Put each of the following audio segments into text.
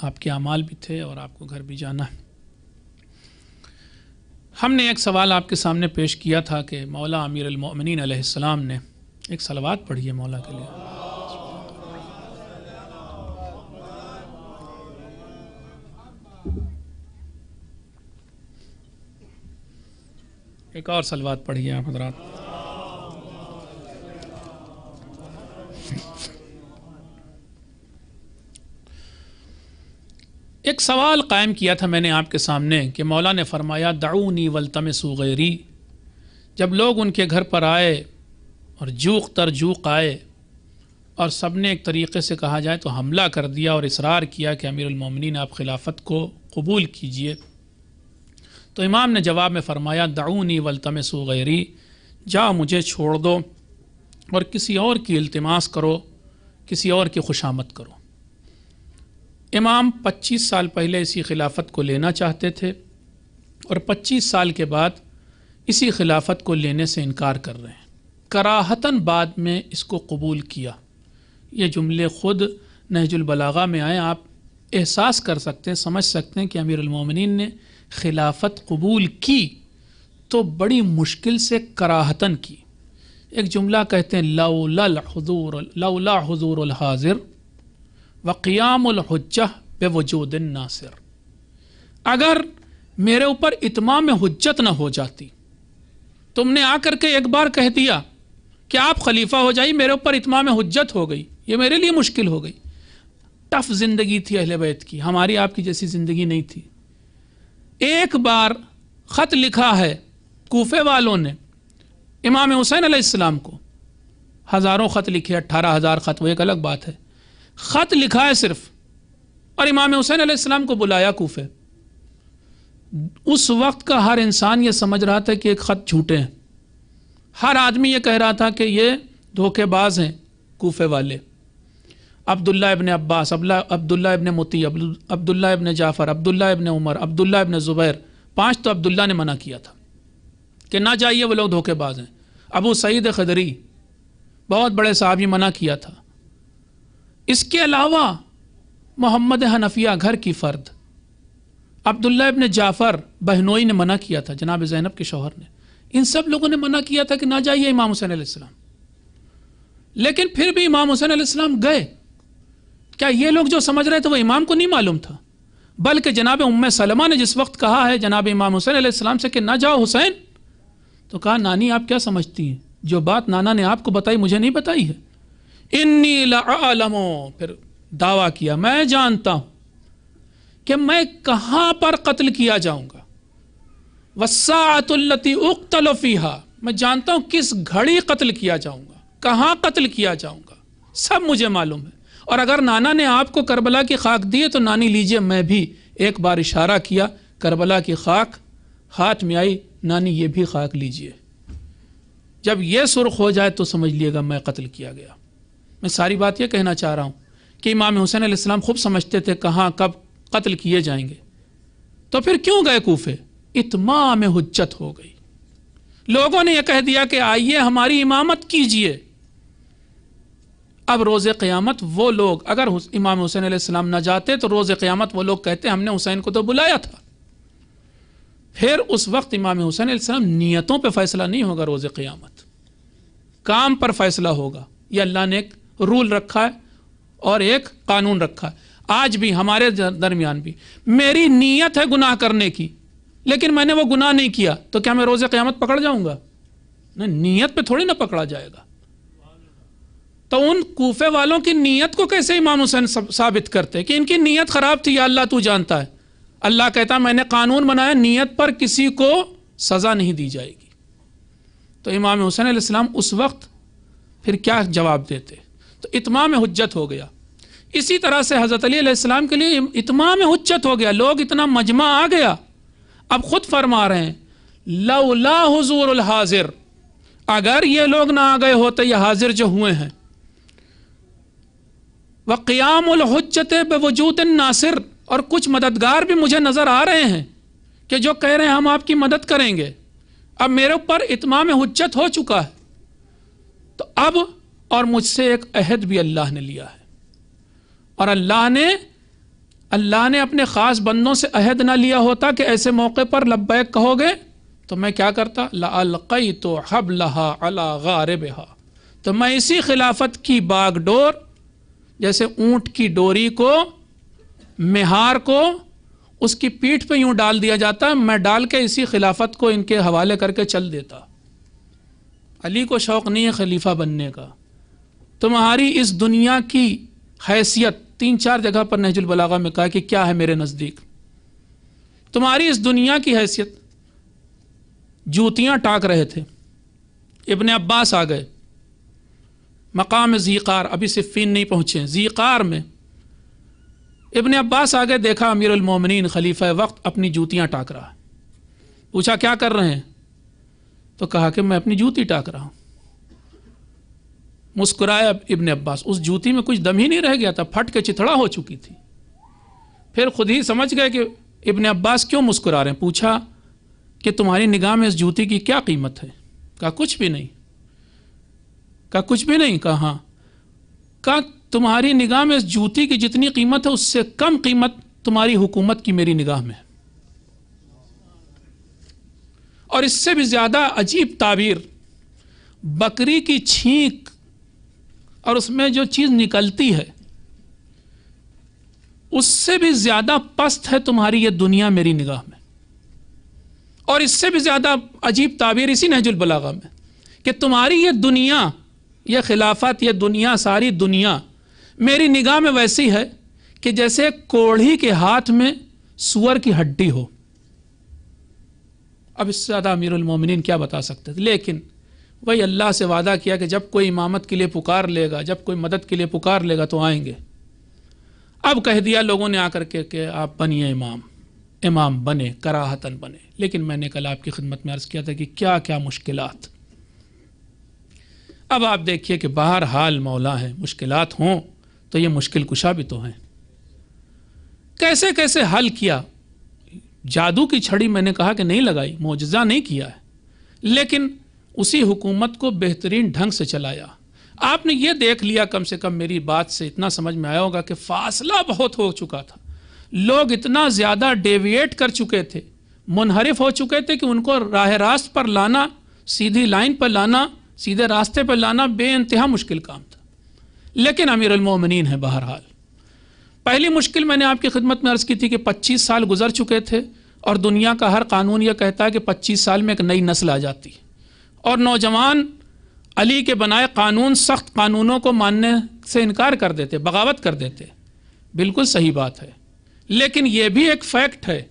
آپ کے اعمال بھی تھے اور آپ کو گھر بھی جانا ہے۔ ہم نے ایک سوال آپ کے سامنے پیش کیا تھا کہ مولا امیر المؤمنین علیہ السلام نے ایک صلوات پڑھی ہے مولا کے لیے۔ ایک اور صلوات پڑھی ہے آپ حضرات۔ ایک سوال قائم کیا تھا میں نے آپ کے سامنے کہ مولا نے فرمایا دعونی والتمسوا غیری، جب لوگ ان کے گھر پر آئے اور جوق تر جوق آئے اور سب نے ایک طریقے سے کہا جائے تو حملہ کر دیا اور اصرار کیا کہ امیر المومنین آپ خلافت کو قبول کیجئے، تو امام نے جواب میں فرمایا دعونی والتمسوا غیری، جاؤ مجھے چھوڑ دو اور کسی اور کی التماس کرو، کسی اور کی خوشامد کرو۔ امام 25 سال پہلے اسی خلافت کو لینا چاہتے تھے اور 25 سال کے بعد اسی خلافت کو لینے سے انکار کر رہے ہیں، کراہتاً بعد میں اس کو قبول کیا۔ یہ جملے خود نہج البلاغہ میں آئے، آپ احساس کر سکتے ہیں، سمجھ سکتے ہیں کہ امیر المومنین نے خلافت قبول کی تو بڑی مشکل سے کراہتاً کی۔ ایک جملہ کہتے ہیں لولا حضور الحاضر وقیام الحجہ بوجود الناصر، اگر میرے اوپر اتمام حجت نہ ہو جاتی، تم نے آ کر کے ایک بار کہہ دیا کہ آپ خلیفہ ہو جائیے، میرے اوپر اتمام حجت ہو گئی، یہ میرے لیے مشکل ہو گئی۔ ٹف زندگی تھی اہل بیت کی، ہماری آپ کی جیسی زندگی نہیں تھی۔ ایک بار خط لکھا ہے کوفے والوں نے امام حسین علیہ السلام کو، ہزاروں خط لکھے، 18,000 خط، وہ ایک الگ بات ہے، خط لکھا ہے صرف، اور امام حسین علیہ السلام کو بلایا کوفے۔ اس وقت کا ہر انسان یہ سمجھ رہا تھا کہ ایک خط جھوٹے ہیں، ہر آدمی یہ کہہ رہا تھا کہ یہ دھوکے باز ہیں کوفے والے۔ عبداللہ ابن عباس، عبداللہ ابن مطیع، عبداللہ ابن جعفر، عبداللہ ابن عمر، عبداللہ ابن زبیر، 5 تو عبداللہ نے منع کیا تھا کہ نہ جائیے، وہ لوگ دھوکے باز ہیں۔ ابو سعید خدری بہت بڑے صحابی منع کیا تھا۔ اس کے علاوہ محمد حنفیہ گھر کی فرد، عبداللہ ابن جعفر بہنوئی نے منع کیا تھا، جناب زینب کے شوہر نے، ان سب لوگوں نے منع کیا تھا کہ نہ جائیے امام حسین علیہ السلام۔ لیکن پھر بھی امام حسین علیہ السلام گئے۔ کیا یہ لوگ جو سمجھ رہے تھے وہ امام کو نہیں معلوم تھا؟ بلکہ جناب ام سلمہ نے جس وقت کہا ہے جناب امام حسین علیہ السلام سے کہ نہ جاؤ حسین، تو کہا نانی آپ کیا سمجھتی ہیں، جو بات نانا نے آپ کو بتائی مجھے نہیں بتائی ہے۔ انی لعالم، پھر دعویٰ کیا میں جانتا ہوں کہ میں کہاں پر قتل کیا جاؤں گا، والساعۃ التی اقتل فیہا، میں جانتا ہوں کس گھڑی قتل کیا جاؤں گا، کہاں قتل کیا جاؤں گا، سب مجھے معلوم ہے۔ اور اگر نانا نے آپ کو کربلا کی خاک دی ہے تو نانی لیجئے، میں بھی ایک بار اشارہ کیا، کربلا کی خاک ہاتھ میں آئی، نانی یہ بھی خاک لیجئے، جب یہ سرخ ہو جائے تو سمجھ لیے گا میں قتل کیا گیا۔ میں ساری بات یہ کہنا چاہ رہا ہوں کہ امام حسین علیہ السلام خوب سمجھتے تھے کہاں کب قتل کیے جائیں گے، تو پھر کیوں گئے کوفے؟ اتمام حجت ہو گئی، لوگوں نے یہ کہہ دیا کہ آئیے ہماری امامت کیجئے۔ اب روز قیامت وہ لوگ، اگر امام حسین علیہ السلام نہ جاتے تو روز قیامت وہ لوگ کہتے ہم نے حسین کو تو بلایا تھا۔ پھر اس وقت امام حسین علیہ السلام نیتوں پہ فیصلہ نہیں ہوگا، روز قیامت کام پر فیصلہ ہوگا۔ یہ اللہ نے ایک رول رکھا ہے اور ایک قانون رکھا ہے۔ آج بھی ہمارے درمیان بھی میری نیت ہے گناہ کرنے کی، لیکن میں نے وہ گناہ نہیں کیا، تو کیا میں روز قیامت پکڑ جاؤں گا؟ نہیں، نیت پہ تھوڑی نہ پکڑا جائے گا۔ تو ان کوفے والوں کی نیت کو کیسے امام حسین ثابت کرتے کہ ان کی نیت خراب تھی؟ یا اللہ تو جانتا ہے۔ اللہ کہتا میں نے قانون بنایا، نیت پر کسی کو سزا نہیں دی جائے گی۔ تو امام حسین علیہ السلام اس وقت پھر کیا جواب دیتے؟ تو اتمام حجت ہو گیا۔ اسی طرح سے حضرت علی علیہ السلام کے لیے اتمام حجت ہو گیا، لوگ اتنا مجمع آ گیا۔ اب خود فرما رہے ہیں لولا حضور الحاضر، اگر یہ لوگ نہ آ گئے ہوتے، یہ حاضر جو ہوئے ہیں، وقیام الحجت بوجود الناصر، اور کچھ مددگار بھی مجھے نظر آ رہے ہیں کہ جو کہہ رہے ہیں ہم آپ کی مدد کریں گے۔ اب میرے اوپر اتمام حجت ہو چکا ہے، تو اب اور مجھ سے ایک عہد بھی اللہ نے لیا ہے، اور اللہ نے اللہ نے اپنے خاص بندوں سے عہد نہ لیا ہوتا کہ ایسے موقع پر لبیک کہو گے تو میں کیا کرتا؟ لَأَلْقَيْتُ حَبْلَهَا عَلَى غَارِبِهَا، تو میں اسی خلافت کی باغ ڈور، جیسے اونٹ کی ڈوری کو، مہار کو اس کی پیٹھ پہ یوں ڈال دیا جاتا ہے، میں ڈال کے اسی خلافت کو ان کے حوالے کر کے چل دیتا۔ علی کو شوق نہیں ہے خلیفہ بننے کا۔ تمہاری اس دنیا کی حیثیت 3-4 جگہ پر نہج البلاغہ میں کہا کہ کیا ہے میرے نزدیک، تمہاری اس دنیا کی حیثیت، جوتیاں ٹاک رہے تھے، ابن عباس آ گئے مقام ذیقار، ابھی صفین نہیں پہنچے، ذیقار میں ابن عباس آگے، دیکھا امیر المومنین خلیفہ وقت اپنی جوتیاں ٹاک رہا ہے، پوچھا کیا کر رہے ہیں؟ تو کہا کہ میں اپنی جوتی ٹاک رہا ہوں۔ مسکرایا ابن عباس، اس جوتی میں کچھ دم ہی نہیں رہ گیا تھا، پھٹ کے چتھڑا ہو چکی تھی۔ پھر خود ہی سمجھ گئے کہ ابن عباس کیوں مسکرا رہے ہیں، پوچھا کہ تمہاری نگاہ میں اس جوتی کی کیا قیمت ہے؟ کہا کچھ بھی نہیں۔ کہا کچھ بھی نہیں؟ کہا ہاں۔ کہا تمہاری نگاہ میں اس جوتی کی جتنی قیمت ہے اس سے کم قیمت تمہاری حکومت کی میری نگاہ میں ہے۔ اور اس سے بھی زیادہ عجیب تعبیر، بکری کی چھینک اور اس میں جو چیز نکلتی ہے اس سے بھی زیادہ پست ہے تمہاری یہ دنیا میری نگاہ میں۔ اور اس سے بھی زیادہ عجیب تعبیر اسی نہج البلاغہ میں کہ تمہاری یہ دنیا، یہ خلافت، یہ دنیا، ساری دنیا میری نگاہ میں ویسی ہے کہ جیسے کوڑھی کے ہاتھ میں سور کی ہڈی ہو۔ اب اس سے زیادہ امیر المومنین کیا بتا سکتے تھے؟ لیکن وہی اللہ سے وعدہ کیا کہ جب کوئی امامت کے لیے پکار لے گا، جب کوئی مدد کے لیے پکار لے گا تو آئیں گے۔ اب کہہ دیا لوگوں نے آ کر کے کہ آپ بنیے امام بنے، کراہتاً بنے۔ لیکن میں نے کل آپ کی خدمت میں عرض کیا تھا کہ کیا کیا مشکلات۔ اب آپ دیکھیے کہ بہرحال مولا ہے، مشکلات ہوں تو یہ مشکل کشا بھی تو ہیں۔ کیسے کیسے حل کیا، جادو کی چھڑی میں نے کہا کہ نہیں لگائی، معجزہ نہیں کیا ہے، لیکن اسی حکومت کو بہترین ڈھنگ سے چلایا۔ آپ نے یہ دیکھ لیا، کم سے کم میری بات سے اتنا سمجھ میں آیا ہوگا کہ فاصلہ بہت ہو چکا تھا، لوگ اتنا زیادہ ڈیویٹ کر چکے تھے، منحرف ہو چکے تھے کہ ان کو راہ راست پر لانا، سیدھی لائن پر لانا، سیدھے راستے پر لانا بے انتہا مشکل کام تھا۔ لیکن امیر المومنین ہے بہرحال۔ پہلی مشکل میں نے آپ کی خدمت میں عرض کی تھی کہ 25 سال گزر چکے تھے اور دنیا کا ہر قانون یہ کہتا ہے کہ 25 سال میں ایک نئی نسل آ جاتی ہے، اور نوجوان علی کے بنائے قانون، سخت قانونوں کو ماننے سے انکار کر دیتے، بغاوت کر دیتے۔ بالکل صحیح بات ہے، لیکن یہ بھی ایک فیکٹ ہے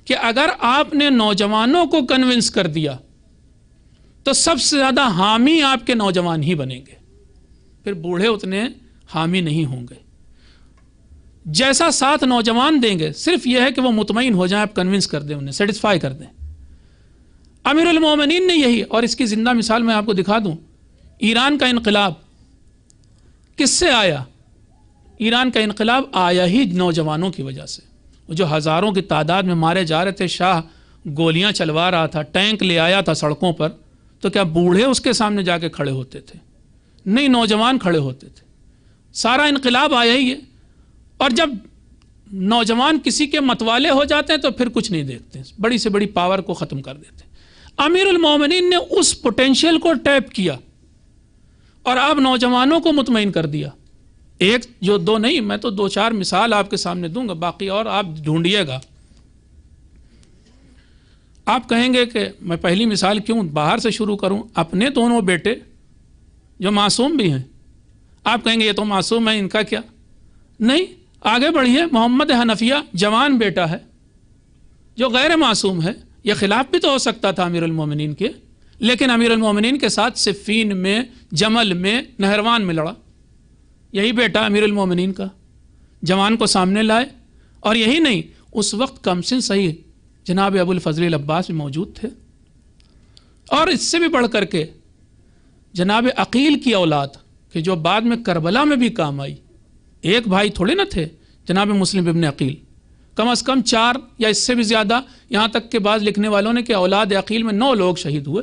کہ اگر آپ نے نوجوانوں کو کنونس کر دیا تو سب سے زیادہ حامی آپ کے نوجوان ہی بنیں گے، پھر بوڑھے اتنے حامی نہیں ہوں گے۔ جیسا ساتھ نوجوان دیں گے، صرف یہ ہے کہ وہ مطمئن ہو جائیں، آپ کنونس کر دیں، انہیں سیٹسفائی کر دیں۔ امیر المومنین نے یہی، اور اس کی زندہ مثال میں آپ کو دکھا دوں، ایران کا انقلاب کس سے آیا؟ ایران کا انقلاب آیا ہی نوجوانوں کی وجہ سے۔ وہ جو ہزاروں کی تعداد میں مارے جا رہے تھے، شاہ گولیاں چلوا رہا تھا، ٹینک لے آیا تھا سڑکوں پر، تو کیا بوڑھے اس کے سامنے جا کے کھڑے ہوتے تھے؟ نہیں، نوجوان کھڑے ہوتے تھے۔ سارا انقلاب آیا ہی ہے، اور جب نوجوان کسی کے متوالے ہو جاتے ہیں تو پھر کچھ نہیں دیکھتے، بڑی سے بڑی پاور کو ختم کر دیتے ہیں۔ امیر المومنین نے اس پوٹینشیل کو ٹیپ کیا اور آپ نوجوانوں کو مطمئن کر دیا۔ ایک جو دو نہیں، میں تو 2-4 مثال آپ کے سامنے دوں گا، باقی اور آپ ڈھونڈیے گا۔ آپ کہیں گے کہ میں پہلی مثال کیوں باہر سے شروع کروں؟ اپنے دونوں بیٹے جو معصوم بھی ہیں، آپ کہیں گے یہ تو معصوم ہے، ان کا کیا؟ نہیں، آگے بڑھیے۔ محمد حنفیہ جوان بیٹا ہے جو غیر معصوم ہے، یہ خلاف بھی تو ہو سکتا تھا امیر المومنین کے، لیکن امیر المومنین کے ساتھ صفین میں، جمل میں، نہروان میں لڑا۔ یہی بیٹا امیر المومنین کا، جوان کو سامنے لائے۔ اور یہی نہیں، اس وقت کمسن صحیح جناب ابو الفضل العباس بھی موجود تھے، اور اس سے بھی بڑھ کر کے جناب عقیل کی اولاد کہ جو بعد میں کربلا میں بھی کام آئی، ایک بھائی تھوڑے نہ تھے جناب مسلم ابن عقیل، کم از کم 4 یا اس سے بھی زیادہ، یہاں تک کہ بعض لکھنے والوں نے کہ اولاد عقیل میں 9 لوگ شہید ہوئے۔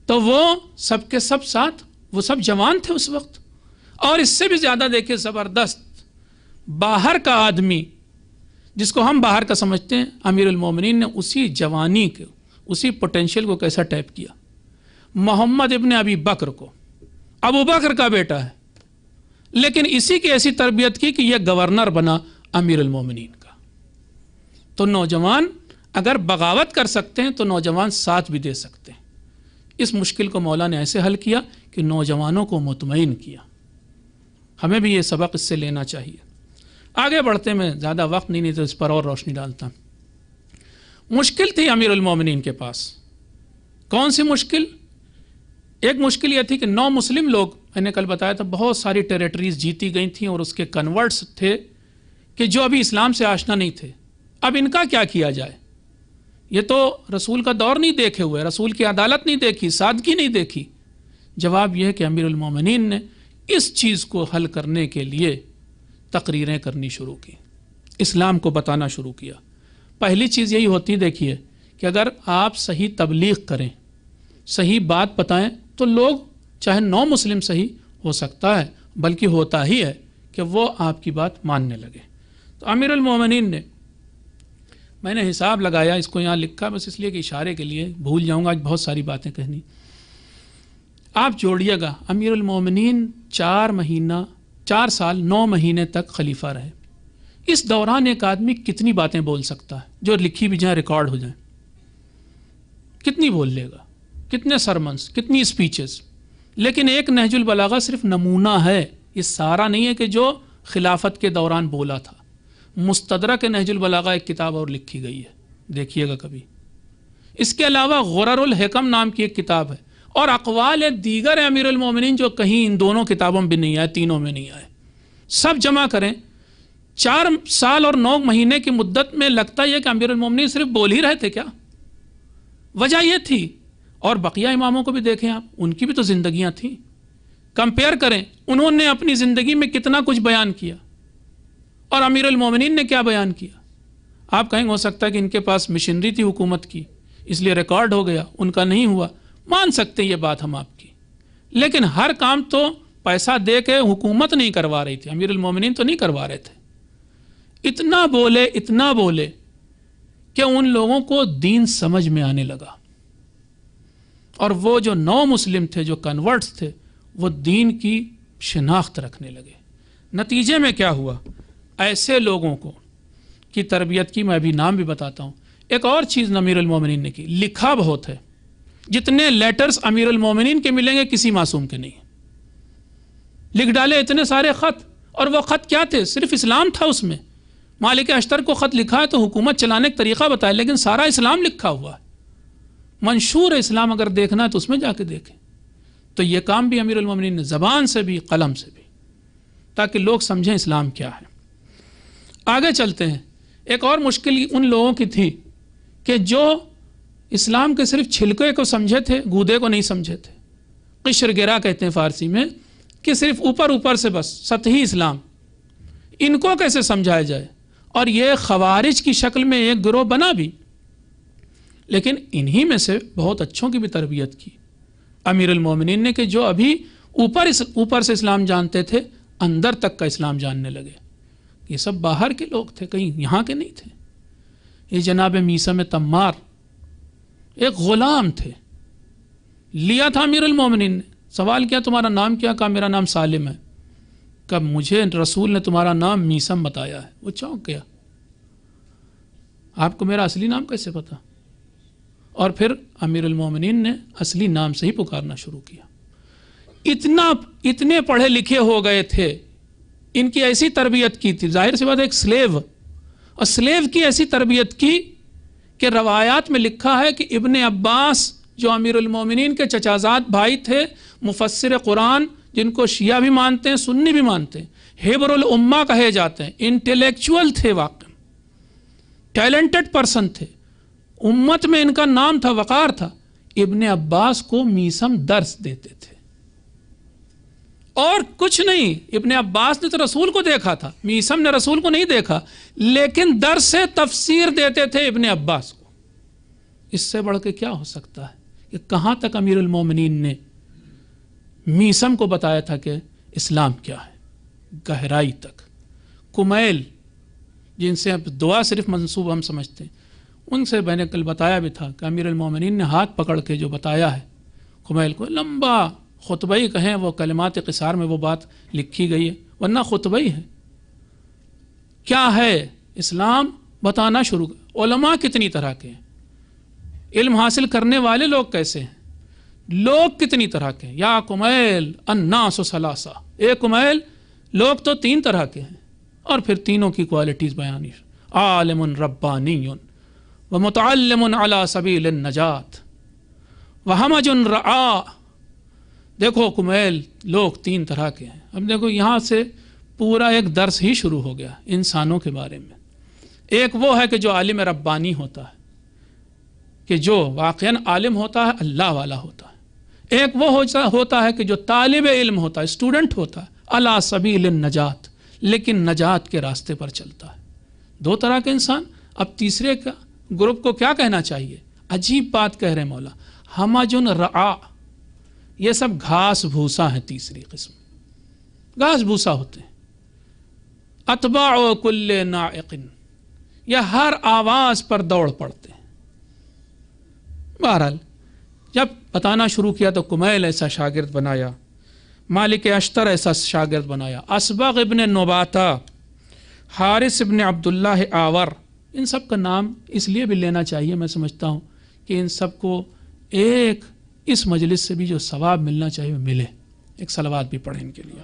تو وہ سب کے سب ساتھ، وہ سب جوان تھے اس وقت۔ اور اس سے بھی زیادہ دیکھیں زبردست، باہر کا آدمی جس کو ہم باہر کا سمجھتے ہیں، امیر المومنین نے اسی جوانی کے، اسی پوٹینشیل کو کیسا ٹیپ کیا۔ محمد ابن ابی بکر کو، ابو بکر کا بیٹا ہے، لیکن اسی کی ایسی تربیت کی کہ یہ گورنر بنا امیر المومنین کا۔ تو نوجوان اگر بغاوت کر سکتے ہیں تو نوجوان ساتھ بھی دے سکتے ہیں۔ اس مشکل کو مولا نے ایسے حل کیا کہ نوجوانوں کو مطمئن کیا۔ ہمیں بھی یہ سبق اس سے لینا چاہیے۔ آگے بڑھتے میں زیادہ وقت نہیں تو اس پر اور روشنی ڈالتا۔ مشکل تھی امیر المومنین کے پاس۔ کون سی مشکل؟ ایک مشکل یہ تھی کہ 9 مسلم لوگ، میں نے کل بتایا تھا، بہت ساری ٹیریٹریز جیتی گئی تھیں اور اس کے کنورٹس تھے کہ جو ابھی اسلام سے آشنا نہیں تھے۔ اب ان کا کیا کیا جائے؟ یہ تو رسول کا دور نہیں دیکھے ہوئے، رسول کی عدالت نہیں دیکھی، سادگی نہیں دیکھی۔ جواب یہ ہے کہ امیر المومنین نے اس چیز کو حل کرنے کے لیے تقریریں کرنی شروع کی، اسلام کو بتانا شروع کیا۔ پہلی چیز یہی ہوتی، دیکھیے، کہ اگر آپ صحیح تبلیغ کریں، صحیح بات بتائیں، تو لوگ چاہے 9 مسلم صحیح ہو سکتا ہے، بلکہ ہوتا ہی ہے کہ وہ آپ کی بات ماننے لگے۔ تو امیر المومنین نے، میں نے حساب لگایا، اس کو یہاں لکھا بس اس لیے کہ اشارے کے لیے، بھول جاؤں گا، آج بہت ساری باتیں کہنی، آپ جوڑیے گا۔ امیر المومنین 4 سال 9 مہینے تک خلیفہ رہے۔ اس دوران ایک آدمی کتنی باتیں بول سکتا ہے جو لکھی بھی جائیں، ریکارڈ ہو جائیں؟ کتنی بول لے گا؟ کتنے سرمنس، کتنی اسپیچز؟ لیکن ایک نہج البلاغہ صرف نمونہ ہے، یہ سارا نہیں ہے کہ جو خلافت کے دوران بولا تھا۔ مستدرک نہج البلاغہ ایک کتاب اور لکھی گئی ہے، دیکھیے گا کبھی۔ اس کے علاوہ غرر الحکم نام کی ایک کتاب ہے، اور اقوال دیگر امیر المومنین جو کہیں ان دونوں کتابوں میں بھی نہیں آئے، تینوں میں نہیں آئے، سب جمع کریں۔ 4 سال اور 9 مہینے کی مدت میں لگتا یہ کہ امیر المومنین صرف بول ہی رہے تھے کیا؟ وجہ یہ تھی، اور بقیہ اماموں کو بھی دیکھیں آپ، ان کی بھی تو زندگیاں تھیں، کمپیئر کریں انہوں نے اپنی زندگی میں کتنا کچھ بیان کیا اور امیر المومنین نے کیا بیان کیا۔ آپ کہیں ہو سکتا ہے کہ ان کے پاس مشنری تھی حکومت کی، اس لیے ریکارڈ ہو گیا، ان کا نہیں ہوا، مان سکتے یہ بات ہم آپ کی، لیکن ہر کام تو پیسہ دے کے حکومت نہیں کروا رہی تھی، امیر المومنین تو نہیں کروا رہے تھے۔ اتنا بولے کہ ان لوگوں کو دین سمجھ میں آنے لگا، اور وہ جو 9 مسلم تھے، جو کنورٹس تھے، وہ دین کی شناخت رکھنے لگے۔ نتیجے میں کیا ہوا؟ ایسے لوگوں کو کی تربیت کی، میں ابھی نام بھی بتاتا ہوں۔ ایک اور چیز امیر المومنین نے کی، لکھا بہت ہے، جتنے لیٹرز امیر المومنین کے ملیں گے کسی معصوم کے نہیں، لکھ ڈالے اتنے سارے خط۔ اور وہ خط کیا تھے؟ صرف اسلام تھا اس میں۔ مالک اشتر کو خط لکھا ہے تو حکومت چلانے کا طریقہ بتایا، لیکن سارا اسلام لکھا ہوا ہے، منشور اسلام اگر دیکھنا ہے تو اس میں جا کے دیکھیں۔ تو یہ کام بھی امیر المومنین نے زبان سے بھی، قلم سے بھی، تاکہ لوگ سمجھیں اسلام کیا ہے۔ آگے چلتے ہیں۔ ایک اور مشکل ان لوگوں کی تھی کہ جو اسلام کے صرف چھلکے کو سمجھے تھے، گودے کو نہیں سمجھے تھے۔ قشر گرا کہتے ہیں فارسی میں، کہ صرف اوپر سے بس سطحی اسلام، ان کو کیسے سمجھایا جائے؟ اور یہ خوارج کی شکل میں ایک گروہ بنا بھی، لیکن انہی میں سے بہت اچھوں کی بھی تربیت کی امیر المومنین نے، کہ جو ابھی اوپر سے اسلام جانتے تھے، اندر تک کا اسلام جاننے لگے۔ یہ سب باہر کے لوگ تھے، کہیں یہاں کے نہیں تھے۔ یہ جناب میثم تمار ایک غلام تھے، لیا تھا امیر المومنین نے، سوال کیا تمہارا نام کیا؟ کہا میرا نام سالم ہے۔ کہا مجھے رسول نے تمہارا نام میثم بتایا ہے۔ وہ چونک گیا، آپ کو میرا اصلی نام کیسے پتا؟ اور پھر امیر المومنین نے اصلی نام سے ہی پکارنا شروع کیا۔ اتنے پڑھے لکھے ہو گئے تھے، ان کی ایسی تربیت کی تھی، ظاہر سی بات ہے ایک سلیو، اور سلیو کی ایسی تربیت کی کہ روایات میں لکھا ہے کہ ابن عباس جو امیر المومنین کے چچازاد بھائی تھے، مفسر قرآن، جن کو شیعہ بھی مانتے ہیں، سنی بھی مانتے ہیں، حبر الامہ کہے جاتے ہیں، انٹلیکچوئل تھے، واقعی ٹیلنٹڈ پرسن تھے، امت میں ان کا نام تھا، وقار تھا۔ ابن عباس کو میثم درس دیتے تھے، اور کچھ نہیں۔ ابن عباس نے تو رسول کو دیکھا تھا، میثم نے رسول کو نہیں دیکھا، لیکن درس سے تفسیر دیتے تھے ابن عباس کو۔ اس سے بڑھ کے کیا ہو سکتا ہے کہ کہاں تک امیر المومنین نے میثم کو بتایا تھا کہ اسلام کیا ہے، گہرائی تک۔ کمیل جن سے اب دعا صرف منسوب ہم سمجھتے ہیں، ان سے میں نے کل بتایا بھی تھا کہ امیر المومنین نے ہاتھ پکڑ کے جو بتایا ہے کمیل کو، لمبا خطبہ ہی کہیں، وہ کلمات قصار میں وہ بات لکھی گئی ہے، ورنہ خطبہ ہی ہے. کیا ہے اسلام بتانا شروع. علماء کتنی طرح کے ہیں، علم حاصل کرنے والے لوگ کیسے ہیں، لوگ کتنی طرح کے ہیں. یا کمیل الناس ثلاثہ، اے کمیل لوگ تو 3 طرح کے ہیں، اور پھر تینوں کی کوالٹیز بیانی. عالم ربانی ومتعلم علی سبیل النجات وہمج رعا. دیکھو کمیل لوگ 3 طرح کے ہیں. اب دیکھو یہاں سے پورا ایک درس ہی شروع ہو گیا انسانوں کے بارے میں. ایک وہ ہے کہ جو عالم ربانی ہوتا ہے، کہ جو واقعاً عالم ہوتا ہے، اللہ والا ہوتا ہے. ایک وہ ہوتا ہے کہ جو طالب علم ہوتا ہے، اسٹوڈنٹ ہوتا ہے، علی سبیل النجات، لیکن نجات کے راستے پر چلتا ہے. 2 طرح کے انسان. اب تیسرے کا گروپ کو کیا کہنا چاہیے؟ عجیب بات کہہ رہے مولا، ہمج رعا. یہ سب گھاس بھوسا ہے. تیسری قسم گھاس بھوسا ہوتے ہیں. اتباع کل نائق، یہ ہر آواز پر دوڑ پڑتے ہیں. بہرحال جب بتانا شروع کیا تو کمیل ایسا شاگرد بنایا، مالک اشتر ایسا شاگرد بنایا، اسبغ ابن نباتہ، حارث ابن عبداللہ آور. ان سب کا نام اس لیے بھی لینا چاہیے، میں سمجھتا ہوں کہ ان سب کو ایک اس مجلس سے بھی جو ثواب ملنا چاہیے وہ ملے. ایک صلوات بھی پڑھیں ان کے لیے.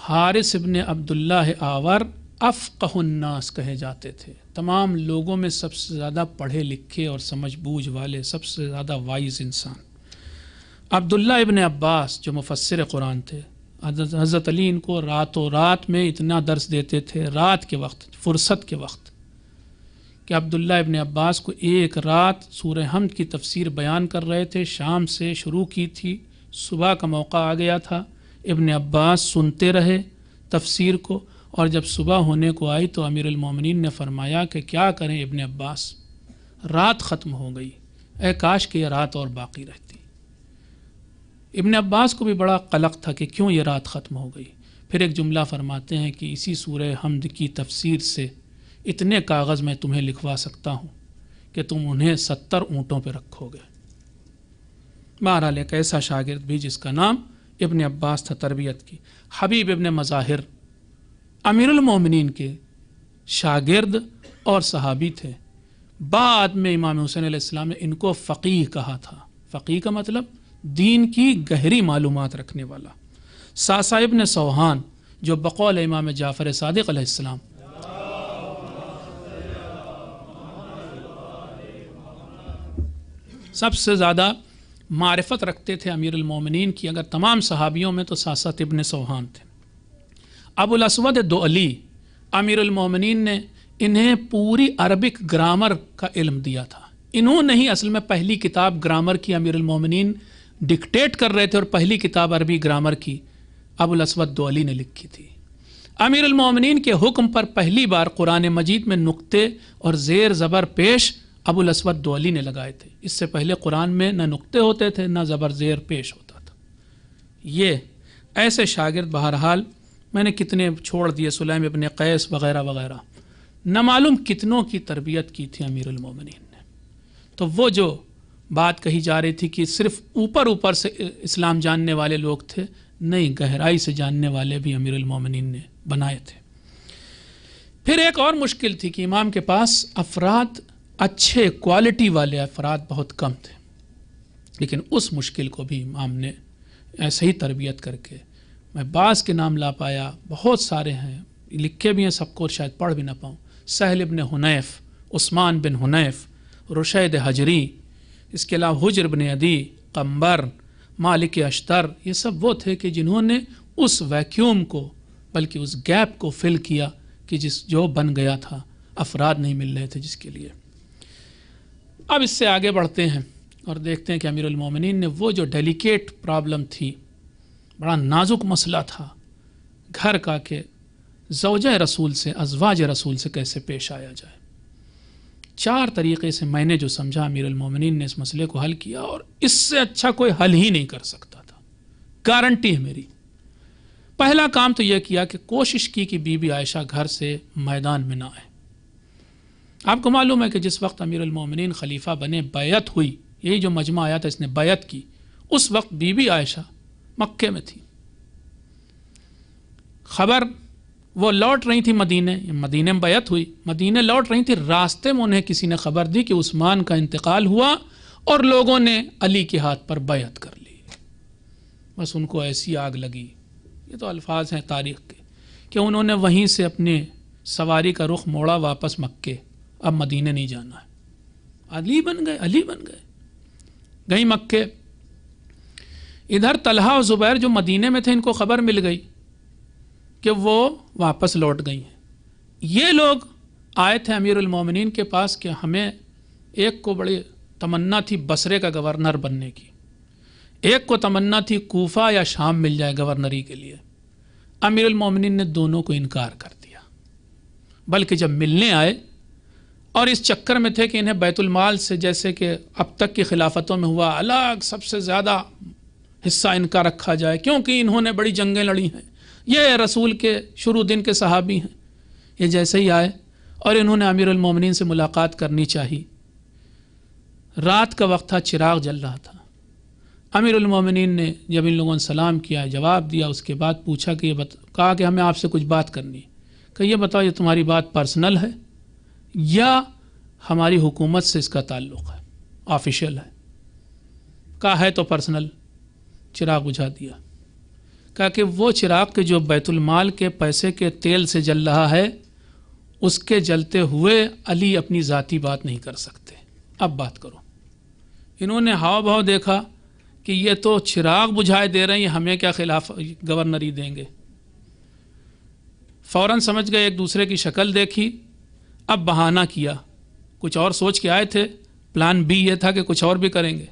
حارث ابن عبداللہ آور افقہ الناس کہے جاتے تھے. تمام لوگوں میں سب سے زیادہ پڑھے لکھے اور سمجھ بوجھ والے، سب سے زیادہ وائز انسان. عبداللہ ابن عباس جو مفسر قرآن تھے، حضرت علی ان کو راتوں رات میں اتنا درس دیتے تھے، رات کے وقت، فرصت کے وقت، کہ عبداللہ ابن عباس کو ایک رات سورہ حمد کی تفسیر بیان کر رہے تھے. شام سے شروع کی تھی، صبح کا موقع آ گیا تھا. ابن عباس سنتے رہے تفسیر کو، اور جب صبح ہونے کو آئی تو امیر المومنین نے فرمایا کہ کیا کریں ابن عباس، رات ختم ہو گئی، اے کاش کہ یہ رات اور باقی رہتی. ابن عباس کو بھی بڑا قلق تھا کہ کیوں یہ رات ختم ہو گئی. پھر ایک جملہ فرماتے ہیں کہ اسی سورہ حمد کی تفسیر سے اتنے کاغذ میں تمہیں لکھوا سکتا ہوں کہ تم انہیں 70 اونٹوں پہ رکھو گے. بہرحال ایک ایسا شاگرد بھی جس کا نام ابن عباس تھا تربیت کی. حبیب ابن مظاہر امیر المومنین کے شاگرد اور صحابی تھے. بعد میں امام حسین علیہ السلام نے ان کو فقیہ کہا تھا. فقیہ کا مطلب دین کی گہری معلومات رکھنے والا. ساسا ابن سوہان جو بقول امام جعفر صادق علیہ السلام سب سے زیادہ معرفت رکھتے تھے امیر المومنین کی، اگر تمام صحابیوں میں تو ساسا ابن سوہان تھے. ابو الاسود دؤلی امیر المومنین نے انہیں پوری عربک گرامر کا علم دیا تھا. انہوں نے ہی اصل میں پہلی کتاب گرامر کی امیر المومنین ڈکٹیٹ کر رہے تھے، اور پہلی کتاب عربی گرامر کی ابو الاسود دؤلی نے لکھی تھی. امیر المومنین کے حکم پر پہلی بار قرآن مجید میں نقطے اور زیر زبر پیش ابو الاسود دؤلی نے لگائے تھے. اس سے پہلے قرآن میں نہ نقطے ہوتے تھے نہ زبر زیر پیش ہوتا تھا. یہ ایسے شاگرد بہرحال میں نے کتنے چھوڑ دیے، سلیم ابن قیس وغیرہ وغیرہ، نہ معلوم کتنوں کی تربیت کی تھی امیر المومنین نے. تو وہ جو بات کہی جا رہی تھی کہ صرف اوپر اوپر سے اسلام جاننے والے لوگ تھے، نہیں، گہرائی سے جاننے والے بھی امیر المومنین نے بنائے تھے. پھر ایک اور مشکل تھی کہ امام کے پاس افراد، اچھے کوالٹی والے افراد بہت کم تھے. لیکن اس مشکل کو بھی امام نے ایسے ہی تربیت کر کے، میں بعض کے نام لا پایا، بہت سارے ہیں، لکھے بھی ہیں، سب کو شاید پڑھ بھی نہ پاؤں. سہل ابن حنیف، عثمان بن حنیف، رشید حجری، اس کے علاوہ حجر بن عدی، قمبر، مالک اشتر، یہ سب وہ تھے کہ جنہوں نے اس ویکیوم کو، بلکہ اس گیپ کو فل کیا کہ جو بن گیا تھا، افراد نہیں مل رہے تھے جس کے لیے. اب اس سے آگے بڑھتے ہیں اور دیکھتے ہیں کہ امیر المومنین نے وہ جو ڈیلیکیٹ پرابلم تھی، بڑا نازک مسئلہ تھا گھر کا، کہ زوجہ رسول سے، ازواج رسول سے کیسے پیش آیا جائے. 4 طریقے سے میں نے جو سمجھا امیر المومنین نے اس مسئلے کو حل کیا، اور اس سے اچھا کوئی حل ہی نہیں کر سکتا تھا، گارنٹی ہے میری. پہلا کام تو یہ کیا کہ کوشش کی کہ بی بی عائشہ گھر سے میدان میں نہ آئے۔ آپ کو معلوم ہے کہ جس وقت امیر المومنین خلیفہ بنے، بیعت ہوئی، یہی جو مجمع آیا تھا اس نے بیعت کی، اس وقت بی بی عائشہ مکے میں تھی۔ خبر وہ لوٹ رہی تھی مدینے میں بیعت ہوئی، مدینے لوٹ رہی تھی، راستے میں انہیں کسی نے خبر دی کہ عثمان کا انتقال ہوا اور لوگوں نے علی کے ہاتھ پر بیعت کر لی۔ بس ان کو ایسی آگ لگی، یہ تو الفاظ ہیں تاریخ کے، کہ انہوں نے وہیں سے اپنے سواری کا رخ موڑا واپس مکے، اب مدینے نہیں جانا ہے، علی بن گئے، گئی مکے۔ ادھر طلحہ اور زبیر جو مدینے میں تھے، ان کو خبر مل گئی کہ وہ واپس لوٹ گئی ہیں۔ یہ لوگ آئے تھے امیر المومنین کے پاس کہ ہمیں، ایک کو بڑی تمنا تھی بصرے کا گورنر بننے کی، ایک کو تمنا تھی کوفہ یا شام مل جائے گورنری کے لیے۔ امیر المومنین نے دونوں کو انکار کر دیا، بلکہ جب ملنے آئے اور اس چکر میں تھے کہ انہیں بیت المال سے، جیسے کہ اب تک کی خلافتوں میں ہوا، الگ سب سے زیادہ حصہ ان کا رکھا جائے، کیونکہ انہوں نے بڑی جنگیں لڑی ہیں، یہ رسول کے شروع دن کے صحابی ہیں۔ یہ جیسے ہی آئے اور انہوں نے امیر المومنین سے ملاقات کرنی چاہی، رات کا وقت تھا، چراغ جل رہا تھا۔ امیر المومنین نے جب ان لوگوں نے سلام کیا، جواب دیا، اس کے بعد پوچھا کہ کہا کہ ہمیں آپ سے کچھ بات کرنی ہے، کہ یہ بتاؤ یہ تمہاری بات پرسنل ہے یا ہماری حکومت سے اس کا تعلق ہے، آفیشیل ہے؟ کہا ہے تو پرسنل۔ چراغ بجھا دیا، کہا کہ وہ چراغ کے جو بیت المال کے پیسے کے تیل سے جل رہا ہے، اس کے جلتے ہوئے علی اپنی ذاتی بات نہیں کر سکتے، اب بات کرو۔ انہوں نے ہاؤ بھاؤ دیکھا کہ یہ تو چراغ بجھائے دے رہے ہیں، ہمیں کیا خلاف گورنری دیں گے؟ فوراً سمجھ گئے، ایک دوسرے کی شکل دیکھی، اب بہانہ کیا، کچھ اور سوچ کے آئے تھے، پلان بی یہ تھا کہ کچھ اور بھی کریں گے۔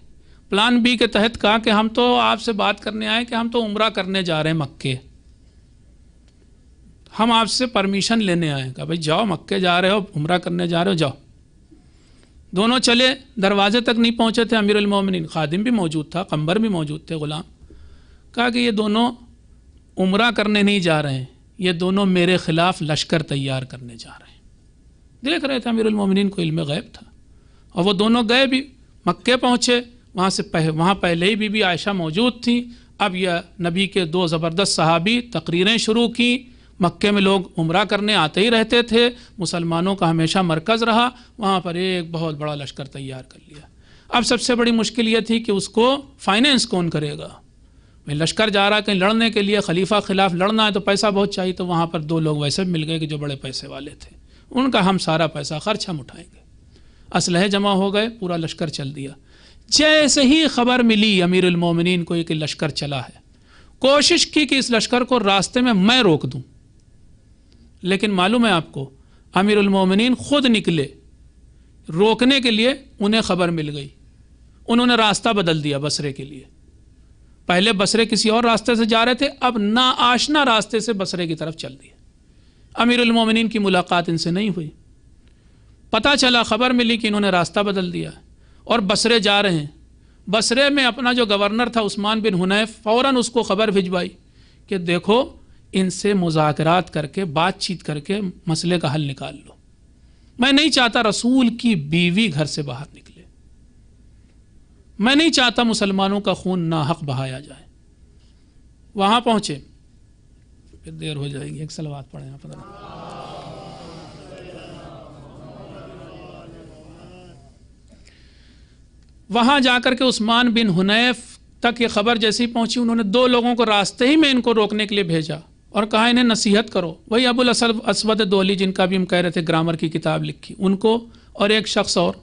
پلان بی کے تحت کہا کہ ہم تو آپ سے بات کرنے آئے کہ ہم تو عمرہ کرنے جا رہے ہیں مکے، ہم آپ سے پرمیشن لینے آئے۔ کہا بھائی جاؤ، مکے جا رہے ہو، عمرہ کرنے جا رہے ہو، جاؤ۔ دونوں چلے، دروازے تک نہیں پہنچے تھے امیر المومنین، خادم بھی موجود تھا، قنبر بھی موجود تھے، غلام۔ کہا کہ یہ دونوں عمرہ کرنے نہیں جا رہے ہیں، یہ دونوں میرے خلاف لشکر تیار کرنے جا رہے ہیں۔ دیکھ رہے تھے امیر المومنین کو علم غیب تھا، اور وہ دونوں گئے بھی، مکے پہنچے، وہاں پہلے ہی بی بی عائشہ موجود تھیں۔ اب یہ نبی کے دو زبردست صحابی تقریریں شروع کی، مکے میں لوگ عمرہ کرنے آتے ہی رہتے تھے، مسلمانوں کا ہمیشہ مرکز رہا، وہاں پر ایک بہت بڑا لشکر تیار کر لیا۔ اب سب سے بڑی مشکل یہ تھی کہ اس کو فائنینس کون کرے گا؟ لشکر جا رہا کہیں لڑنے کے لیے، خلیفہ خلاف لڑنا ہے تو پیسہ بہت چاہیے، تو وہاں پر دو لوگ ویسے مل گئے کہ جو بڑے پیسے والے تھے، ان کا ہم سارا پیسہ خرچ ہم اٹھائیں گے۔ اسلحے جمع ہو گئے، پورا لشکر چل دیا۔ جیسے ہی خبر ملی امیر المومنین کو کہ لشکر چلا ہے، کوشش کی کہ اس لشکر کو راستے میں روک دوں، لیکن معلوم ہے آپ کو امیر المومنین خود نکلے روکنے کے لیے، انہیں خبر مل گئی، انہوں نے راستہ بدل دیا بصرے کے لیے۔ پہلے بصرے کسی اور راستے سے جا رہے تھے، اب ناآشنا راستے سے بصرے کی طرف چل دیے۔ امیر المومنین کی ملاقات ان سے نہیں ہوئی، پتہ چلا، خبر ملی کہ انہوں نے راستہ بدل دیا اور بصرے جا رہے ہیں۔ بصرے میں اپنا جو گورنر تھا عثمان بن حنیف، فوراً اس کو خبر بھجوائی کہ دیکھو ان سے مذاکرات کر کے، بات چیت کر کے مسئلے کا حل نکال لو، میں نہیں چاہتا رسول کی بیوی گھر سے باہر نکلے، میں نہیں چاہتا مسلمانوں کا خون ناحق بہایا جائے۔ وہاں پہنچے، پھر دیر ہو جائے گی، ایک صلوات پڑھیں آپ۔ وہاں جا کر کے عثمان بن حنیف تک یہ خبر جیسی پہنچی، انہوں نے دو لوگوں کو راستے ہی میں ان کو روکنے کے لیے بھیجا اور کہا انہیں نصیحت کرو۔ وہی ابو الاسود دولی، جن کا بھی ہم کہہ رہے تھے گرامر کی کتاب لکھی، ان کو اور ایک شخص اور،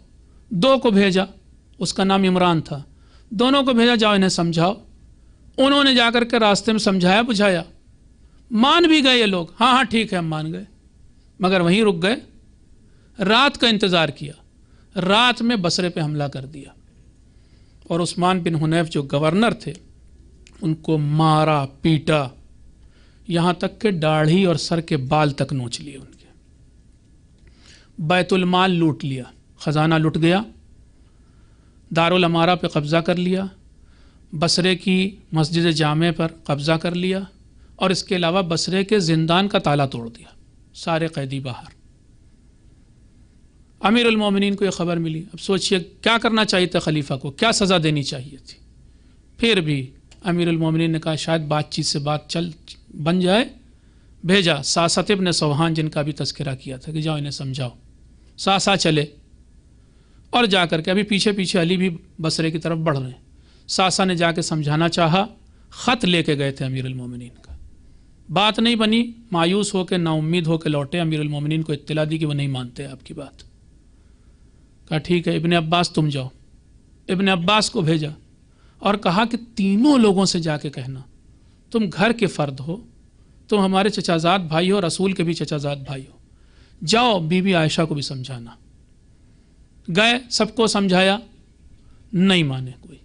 دو کو بھیجا، اس کا نام عمران تھا، دونوں کو بھیجا، جاؤ انہیں سمجھاؤ۔ انہوں نے جا کر کے راستے میں سمجھایا بجھایا، مان بھی گئے یہ لوگ، ہاں ہاں ٹھیک ہے ہم مان گئے، مگر وہیں رک گئے۔ رات کا انتظار کیا، رات میں بصرے پہ حملہ کر دیا، اور عثمان بن حنیف جو گورنر تھے ان کو مارا پیٹا، یہاں تک کہ داڑھی اور سر کے بال تک نوچ لیے ان کے۔ بیت المال لوٹ لیا، خزانہ لٹ گیا، دارالامارہ پہ قبضہ کر لیا، بصرے کی مسجد جامع پر قبضہ کر لیا، اور اس کے علاوہ بصرے کے زندان کا تالا توڑ دیا، سارے قیدی باہر۔ امیر المومنین کو یہ خبر ملی، اب سوچئے کیا کرنا چاہیے تھا خلیفہ کو، کیا سزا دینی چاہیے تھی۔ پھر بھی امیر المومنین نے کہا شاید بات چیت سے بات بن جائے، بھیجا ساسۃ ابن سوہان جن کا بھی تذکرہ کیا تھا کہ جاؤ انہیں سمجھاؤ۔ ساسا چلے اور جا کر کے ابھی پیچھے پیچھے علی بھی بصرے کی طرف بڑھ رہے ہیں، ساسا نے جا کے سمجھانا چاہا، خط لے کے گئے تھے امیر المومنین کا، بات نہیں بنی، مایوس ہو کے نا امید ہو کے لوٹے، امیر المومنین کو اطلاع دی کہ وہ نہیں مانتے آپ کی بات۔ کہا ٹھیک ہے ابن عباس تم جاؤ، ابن عباس کو بھیجا اور کہا کہ تینوں لوگوں سے جا کے کہنا تم گھر کے فرد ہو، تم ہمارے چچا زاد بھائی ہو، رسول کے بھی چچا زاد بھائی ہو، جاؤ بی بی عائشہ کو بھی سمجھانا۔ گئے، سب کو سمجھایا، نہیں مانے کوئی۔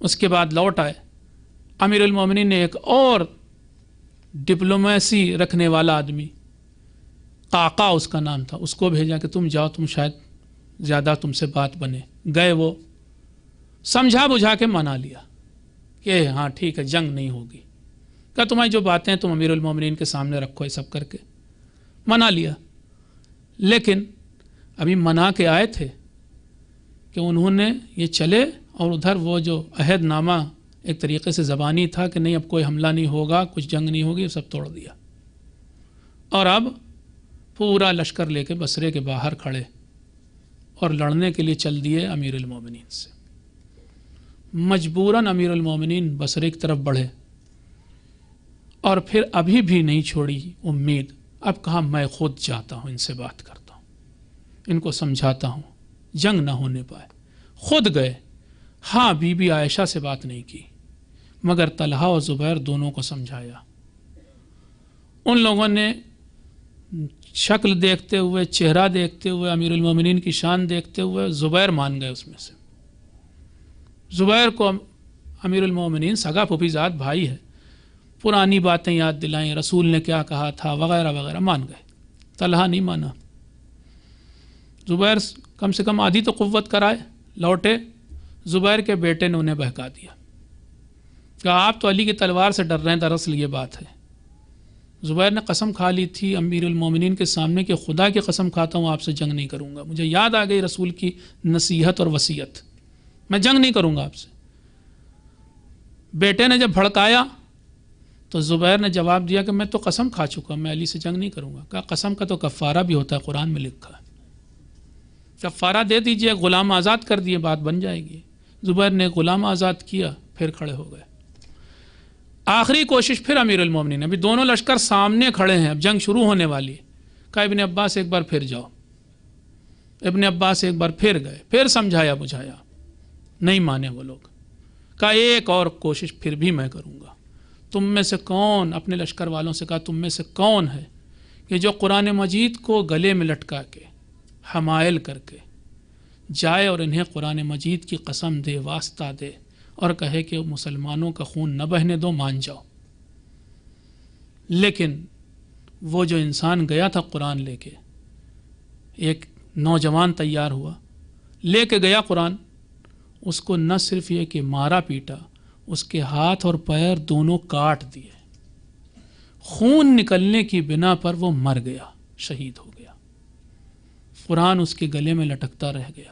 اس کے بعد لوٹ آئے، امیر المومنین نے ایک اور ڈپلومیسی رکھنے والا آدمی، قعقاع اس کا نام تھا، اس کو بھیجا کہ تم جاؤ، تم شاید زیادہ تم سے بات بنے۔ گئے، وہ سمجھا بجھا کے منا لیا کہ ہاں ٹھیک ہے جنگ نہیں ہوگی، کہا تمہاری جو باتیں ہیں تم امیر المومنین کے سامنے رکھو، یہ سب کر کے منا لیا۔ لیکن ابھی منا کے آئے تھے کہ انہوں نے یہ چلے اور ادھر وہ جو عہد نامہ ایک طریقے سے زبانی تھا کہ نہیں اب کوئی حملہ نہیں ہوگا، کچھ جنگ نہیں ہوگی، سب توڑ دیا، اور اب پورا لشکر لے کے بصرے کے باہر کھڑے اور لڑنے کے لیے چل دیے امیر المومنین سے۔ مجبوراً امیر المومنین بصرے کی طرف بڑھے اور پھر ابھی بھی نہیں چھوڑی امید، اب کہا میں خود جاتا ہوں، ان سے بات کرتا ہوں، ان کو سمجھاتا ہوں، جنگ نہ ہونے پائے۔ خود گئے، ہاں بی بی عائشہ سے بات نہیں کی مگر طلحہ اور زبیر دونوں کو سمجھایا۔ ان لوگوں نے شکل دیکھتے ہوئے، چہرہ دیکھتے ہوئے، امیر المومنین کی شان دیکھتے ہوئے زبیر مان گئے اس میں سے۔ زبیر کو امیر المومنین سگا پھوپھی زاد بھائی ہے، پرانی باتیں یاد دلائیں، رسول نے کیا کہا تھا وغیرہ وغیرہ، مان گئے۔ طلحہ نہیں مانا، زبیر کم سے کم آدھی تو قوت کرائے، لوٹے۔ زبیر کے بیٹے نے انہیں بہکا دیا، کہا آپ تو علی کی تلوار سے ڈر رہے ہیں، دراصل یہ بات ہے۔ زبیر نے قسم کھا لی تھی امیر المومنین کے سامنے کہ خدا کی قسم کھاتا ہوں آپ سے جنگ نہیں کروں گا، مجھے یاد آ گئی رسول کی نصیحت اور وصیت، میں جنگ نہیں کروں گا آپ سے۔ بیٹے نے جب بھڑکایا تو زبیر نے جواب دیا کہ میں تو قسم کھا چکا، میں علی سے جنگ نہیں کروں گا۔ کہا قسم کا تو کفارہ بھی ہوتا ہے، قرآن میں لکھا ہے، کفارہ دے دیجئے، غلام آزاد کر دیے، بات بن جائے گی۔ زبیر نے غلام آزاد کیا، پھر کھڑے ہو گئے۔ آخری کوشش پھر امیر المومنین، ابھی دونوں لشکر سامنے کھڑے ہیں، اب جنگ شروع ہونے والی ہے۔ کہا ابن عباس ایک بار پھر جاؤ۔ ابن عباس ایک بار پھر گئے، پھر سمجھایا بجھایا، نہیں مانے وہ لوگ۔ کہا ایک اور کوشش پھر بھی میں کروں گا، تم میں سے کون، اپنے لشکر والوں سے کہا تم میں سے کون ہے کہ جو قرآن مجید کو گلے میں لٹکا کے حمائل کر کے جائے اور انہیں قرآن مجید کی قسم دے، واسطہ دے اور کہے کہ مسلمانوں کا خون نہ بہنے دو، مان جاؤ۔ لیکن وہ جو انسان گیا تھا قرآن لے کے، ایک نوجوان تیار ہوا، لے کے گیا قرآن، اس کو نہ صرف یہ کہ مارا پیٹا، اس کے ہاتھ اور پیر دونوں کاٹ دیے، خون نکلنے کی بنا پر وہ مر گیا، شہید ہو گیا، قرآن اس کے گلے میں لٹکتا رہ گیا۔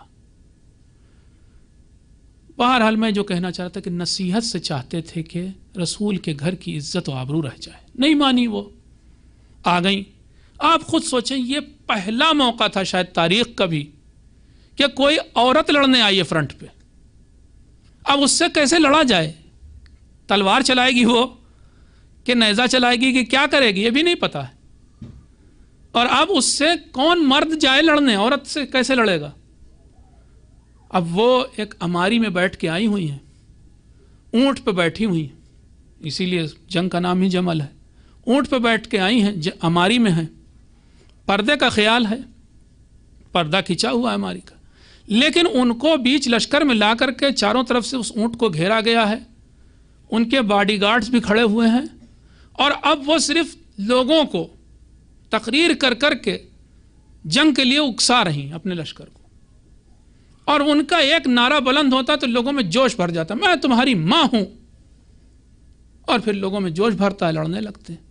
بہرحال میں جو کہنا چاہ رہا تھا کہ نصیحت سے چاہتے تھے کہ رسول کے گھر کی عزت و آبرو رہ جائے، نہیں مانی، وہ آ گئیں۔ آپ خود سوچیں، یہ پہلا موقع تھا شاید تاریخ کا بھی کہ کوئی عورت لڑنے آئی ہے فرنٹ پہ، اب اس سے کیسے لڑا جائے؟ تلوار چلائے گی وہ کہ نیزہ چلائے گی کہ کیا کرے گی، یہ بھی نہیں پتا ہے، اور اب اس سے کون مرد جائے لڑنے، عورت سے کیسے لڑے گا؟ اب وہ ایک اماری میں بیٹھ کے آئی ہوئی ہیں، اونٹ پہ بیٹھی ہوئی ہیں، اسی لیے جنگ کا نام ہی جمل ہے، اونٹ پہ بیٹھ کے آئی ہیں، اماری میں ہیں، پردے کا خیال ہے، پردہ کھینچا ہوا ہے اماری کا، لیکن ان کو بیچ لشکر میں لا کر کے چاروں طرف سے اس اونٹ کو گھیرا گیا ہے، ان کے باڈی گارڈز بھی کھڑے ہوئے ہیں، اور اب وہ صرف لوگوں کو تقریر کر کر کے جنگ کے لیے اکسا رہی ہیں اپنے لشکر کو، اور ان کا ایک نعرہ بلند ہوتا تو لوگوں میں جوش بھر جاتا، میں تمہاری ماں ہوں، اور پھر لوگوں میں جوش بھرتا ہے، لڑنے لگتے ہیں۔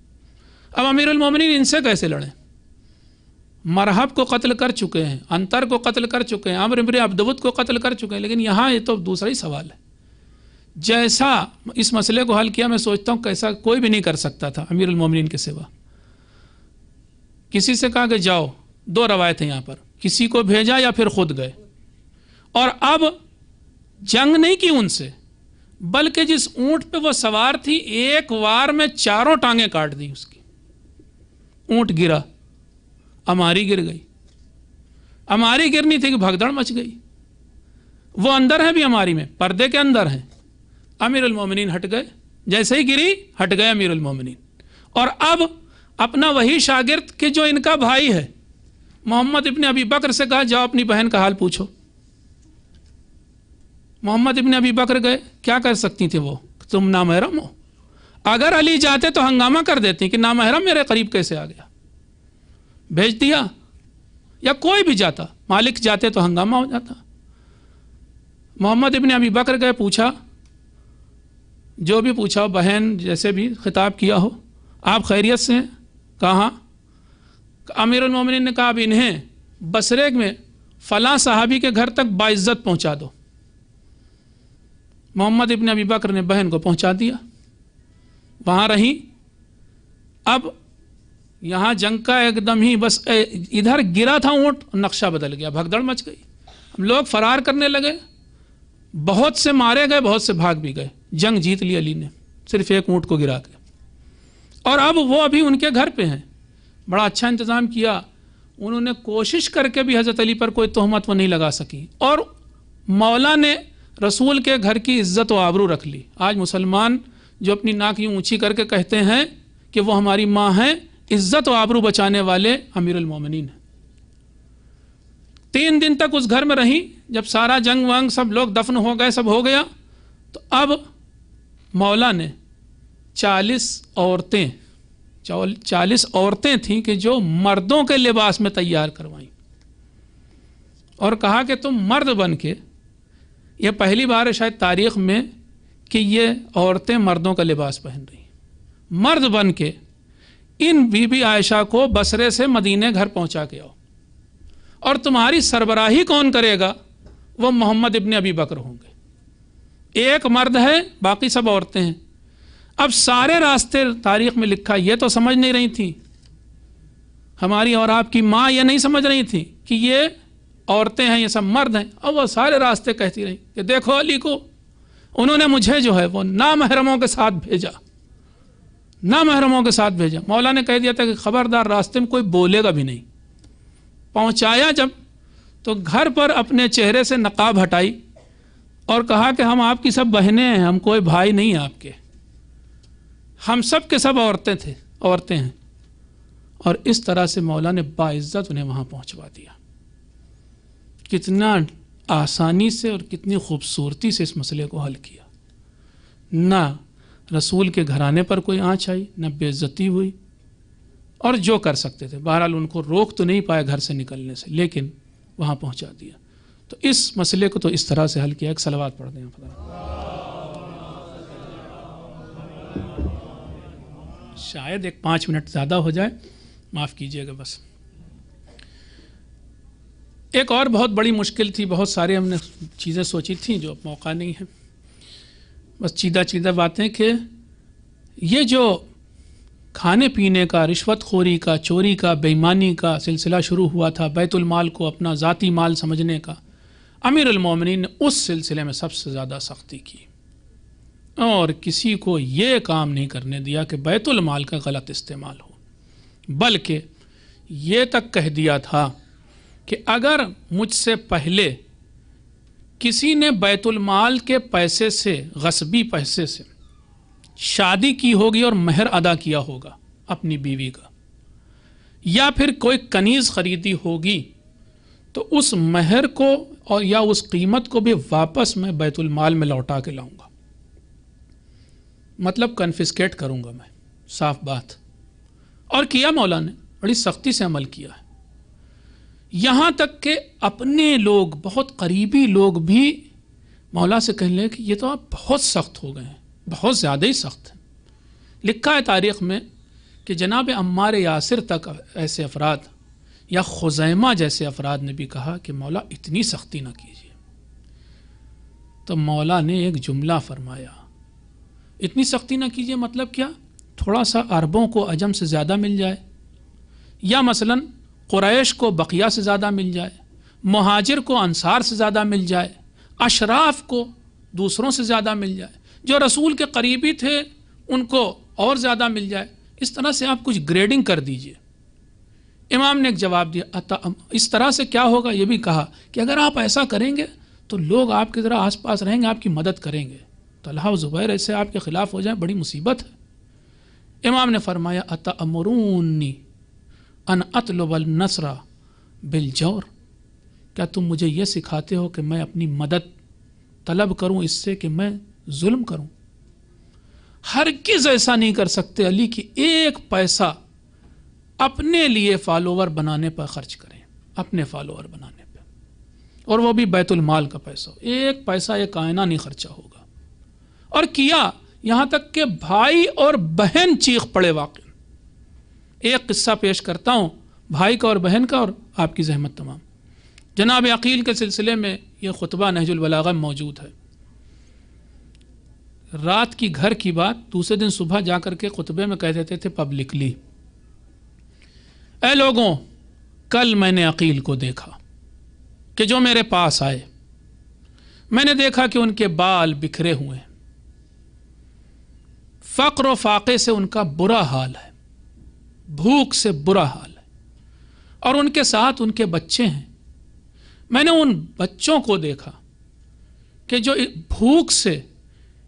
اب امیر المومنین ان سے کیسے لڑیں؟ مرحب کو قتل کر چکے ہیں، انتر کو قتل کر چکے ہیں، عمرو بن عبدود کو قتل کر چکے ہیں، لیکن یہاں یہ تو دوسرا ہی سوال ہے۔ جیسا اس مسئلے کو حل کیا، میں سوچتا ہوں کیسا کوئی بھی نہیں کر سکتا تھا امیر المومنین کے سوا۔ کسی سے کہا کہ جاؤ، دو روایت ہیں یہاں پر، کسی کو بھیجا یا پھر خود گئے، اور اب جنگ نہیں کی ان سے، بلکہ جس اونٹ پہ وہ سوار تھی ایک وار میں 4 ٹانگیں کاٹ دی اس کی، اونٹ گرا، اماری گر گئی، اماری گرنی تھی کہ بھگدڑ مچ گئی، وہ اندر ہے بھی اماری میں، پردے کے اندر ہیں، امیر المومنین ہٹ گئے، جیسے ہی گری ہٹ گئے امیر المومنین، اور اب اپنا وہی شاگرد کہ جو ان کا بھائی ہے محمد ابن ابی بکر سے کہا جاؤ اپنی بہن کا حال پوچھو۔ محمد ابن ابی بکر گئے، کیا کر سکتی تھی وہ، تم نامحرم ہو، اگر علی جاتے تو ہنگامہ کر دیتی کہ نامحرم میرے قریب کیسے آ گیا، بھیج دیا، یا کوئی بھی جاتا، مالک جاتے تو ہنگامہ ہو جاتا۔ محمد ابن ابی بکر گئے، پوچھا جو بھی پوچھا ہو، بہن جیسے بھی خطاب کیا ہو، آپ خیریت سے ہیں؟ کہاں؟ امیر المومنین نے کہا اب انہیں بصرے میں فلاں صحابی کے گھر تک باعزت پہنچا دو۔ محمد ابن ابی بکر نے بہن کو پہنچا دیا، وہاں رہی۔ اب یہاں جنگ کا ایک دم ہی بس ادھر گرا تھا اونٹ، نقشہ بدل گیا، بھگدڑ مچ گئی، لوگ فرار کرنے لگے، بہت سے مارے گئے، بہت سے بھاگ بھی گئے، جنگ جیت لی علی نے صرف ایک اونٹ کو گرا کے، اور اب وہ ابھی ان کے گھر پہ ہیں۔ بڑا اچھا انتظام کیا انہوں نے، کوشش کر کے بھی حضرت علی پر کوئی تہمت وہ نہیں لگا سکی، اور مولا نے رسول کے گھر کی عزت و آبرو رکھ لی۔ آج مسلمان جو اپنی ناک یوں اونچی کر کے کہتے ہیں کہ وہ ہماری ماں ہیں، عزت و آبرو بچانے والے امیر المومنین ہیں۔ 3 دن تک اس گھر میں رہی، جب سارا جنگ وانگ سب لوگ دفن ہو گئے، سب ہو گیا، تو اب مولا نے 40 عورتیں تھیں کہ جو مردوں کے لباس میں تیار کروائیں، اور کہا کہ تم مرد بن کے، یہ پہلی بار ہے شاید تاریخ میں کہ یہ عورتیں مردوں کا لباس پہن رہی، مرد بن کے ان بی بی عائشہ کو بصرے سے مدینے گھر پہنچا کے آؤ، اور تمہاری سربراہی کون کرے گا، وہ محمد ابن ابی بکر ہوں گے، ایک مرد ہے باقی سب عورتیں ہیں۔ اب سارے راستے تاریخ میں لکھا، یہ تو سمجھ نہیں رہی تھی ہماری اور آپ کی ماں، یہ نہیں سمجھ رہی تھی کہ یہ عورتیں ہیں، یہ سب مرد ہیں، اور وہ سارے راستے کہتی رہی کہ دیکھو علی کو انہوں نے مجھے جو ہے وہ نامحرموں کے ساتھ بھیجا، نامحرموں کے ساتھ بھیجا۔ مولا نے کہہ دیا تھا کہ خبردار راستے میں کوئی بولے گا بھی نہیں۔ پہنچایا جب تو گھر پر اپنے چہرے سے نقاب ہٹائی اور کہا کہ ہم آپ کی سب بہنیں ہیں، ہم کوئی بھائی نہیں آپ کے، ہم سب کے سب عورتیں ہیں، اور اس طرح سے مولا نے باعزت انہیں وہاں پہنچوا دیا۔ کتنا آسانی سے اور کتنی خوبصورتی سے اس مسئلے کو حل کیا، نہ رسول کے گھرانے پر کوئی آنچ آئی، نہ بے عزتی ہوئی، اور جو کر سکتے تھے بہرحال ان کو روک تو نہیں پائے گھر سے نکلنے سے، لیکن وہاں پہنچا دیا۔ تو اس مسئلے کو تو اس طرح سے حل کیا۔ ایک صلوات پڑھ دیں شاید 5 منٹ زیادہ ہو جائے، معاف کیجئے گا بس۔ ایک اور بہت بڑی مشکل تھی، بہت سارے ہم نے چیزیں سوچی تھیں جو اب موقع نہیں ہے، بس چیدہ باتیں کہ یہ جو کھانے پینے کا، رشوت خوری کا، چوری کا، بے ایمانی کا سلسلہ شروع ہوا تھا، بیت المال کو اپنا ذاتی مال سمجھنے کا، امیر المومنین نے اس سلسلے میں سب سے زیادہ سختی کی، اور کسی کو یہ کام نہیں کرنے دیا کہ بیت المال کا غلط استعمال ہو، بلکہ یہ تک کہہ دیا تھا کہ اگر مجھ سے پہلے کسی نے بیت المال کے پیسے سے، غصبی پیسے سے شادی کی ہوگی اور مہر ادا کیا ہوگا اپنی بیوی کا، یا پھر کوئی کنیز خریدی ہوگی، تو اس مہر کو اور یا اس قیمت کو بھی واپس میں بیت المال میں لوٹا کے لاؤں گا، مطلب کنفسکیٹ کروں گا میں، صاف بات۔ اور کیا مولا نے بڑی سختی سے عمل کیا ہے، یہاں تک کہ اپنے لوگ، بہت قریبی لوگ بھی مولا سے کہنے لگے کہ یہ تو آپ بہت سخت ہو گئے ہیں، بہت زیادہ ہی سخت ہیں، لکھا ہے تاریخ میں کہ جناب عمار یاسر تک ایسے افراد یا خزیمہ جیسے افراد نے بھی کہا کہ مولا اتنی سختی نہ کیجیے. تو مولا نے ایک جملہ فرمایا، اتنی سختی نہ کیجیے مطلب کیا؟ تھوڑا سا عربوں کو عجم سے زیادہ مل جائے، یا مثلا قریش کو بقیہ سے زیادہ مل جائے، مہاجر کو انصار سے زیادہ مل جائے، اشراف کو دوسروں سے زیادہ مل جائے، جو رسول کے قریبی تھے ان کو اور زیادہ مل جائے. اس طرح سے آپ کچھ گریڈنگ کر دیجئے. امام نے ایک جواب دیا، اس طرح سے کیا ہوگا؟ یہ بھی کہا کہ اگر آپ ایسا کریں گے تو لوگ آپ کی طرح آس پاس رہیں گے، آپ کی مدد کریں گے. طلحہ و زبیر ایسے آپ کے خلاف ہو جائیں، بڑی مصیبت ہے. امام نے فرمایا اتأمرونی ان اطلب النصر بالجور، کیا تم مجھے یہ سکھاتے ہو کہ میں اپنی مدد طلب کروں اس سے کہ میں ظلم کروں؟ ہرگز ایسا نہیں کر سکتے. علی کی ایک پیسہ اپنے لیے فالوور بنانے پر خرچ کریں، اپنے فالوور بنانے پہ، اور وہ بھی بیت المال کا پیسہ. ایک پیسہ یہ کائنہ نہیں خرچہ ہوگا. اور کیا، یہاں تک کہ بھائی اور بہن چیخ پڑے. واقع ایک قصہ پیش کرتا ہوں بھائی کا اور بہن کا، اور آپ کی زحمت تمام. جناب عقیل کے سلسلے میں یہ خطبہ نہج البلاغہ میں موجود ہے. رات کی گھر کی بات دوسرے دن صبح جا کر کے خطبے میں کہہ دیتے تھے پبلکلی، اے لوگوں، کل میں نے عقیل کو دیکھا کہ جو میرے پاس آئے. میں نے دیکھا کہ ان کے بال بکھرے ہوئے ہیں، فقر و فاقے سے ان کا برا حال ہے، بھوک سے برا حال ہے، اور ان کے ساتھ ان کے بچے ہیں. میں نے ان بچوں کو دیکھا کہ جو بھوک سے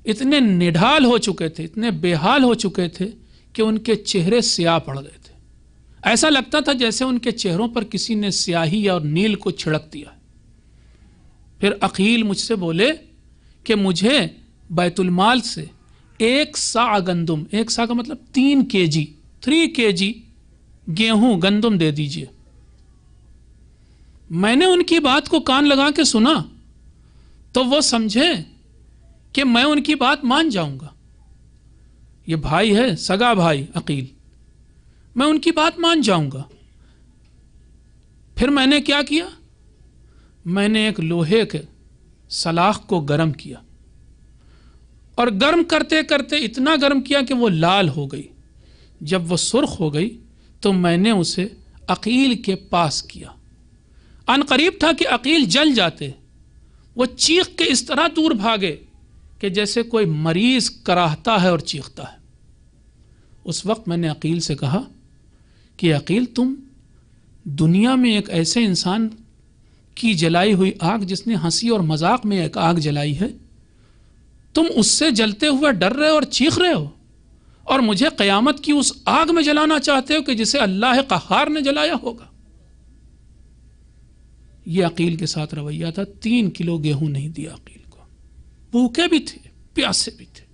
اتنے نڈھال ہو چکے تھے، اتنے بے حال ہو چکے تھے کہ ان کے چہرے سیاہ پڑ گئے تھے. ایسا لگتا تھا جیسے ان کے چہروں پر کسی نے سیاہی اور نیل کو چھڑک دیا. پھر عقیل مجھ سے بولے کہ مجھے بیت المال سے 1 صاع گندم، 1 صاع کا مطلب 3 kg گیہوں گندم دے دیجئے. میں نے ان کی بات کو کان لگا کے سنا تو وہ سمجھے کہ میں ان کی بات مان جاؤں گا. یہ بھائی ہے، سگا بھائی عقیل، میں ان کی بات مان جاؤں گا. پھر میں نے کیا کیا؟ میں نے ایک لوہے کے سلاخ کو گرم کیا، اور گرم کرتے کرتے اتنا گرم کیا کہ وہ لال ہو گئی. جب وہ سرخ ہو گئی تو میں نے اسے عقیل کے پاس کیا. ان قریب تھا کہ عقیل جل جاتے. وہ چیخ کے اس طرح دور بھاگے کہ جیسے کوئی مریض کراہتا ہے اور چیختا ہے. اس وقت میں نے عقیل سے کہا کہ عقیل، تم دنیا میں ایک ایسے انسان کی جلائی ہوئی آگ، جس نے ہنسی اور مذاق میں ایک آگ جلائی ہے، تم اس سے جلتے ہوئے ڈر رہے ہو اور چیخ رہے ہو، اور مجھے قیامت کی اس آگ میں جلانا چاہتے ہو کہ جسے اللہ قہار نے جلایا ہوگا. یہ عقیل کے ساتھ رویہ تھا. 3 کلو گیہوں نہیں دیا عقیل کو. بھوکے بھی تھے، پیاسے بھی تھے،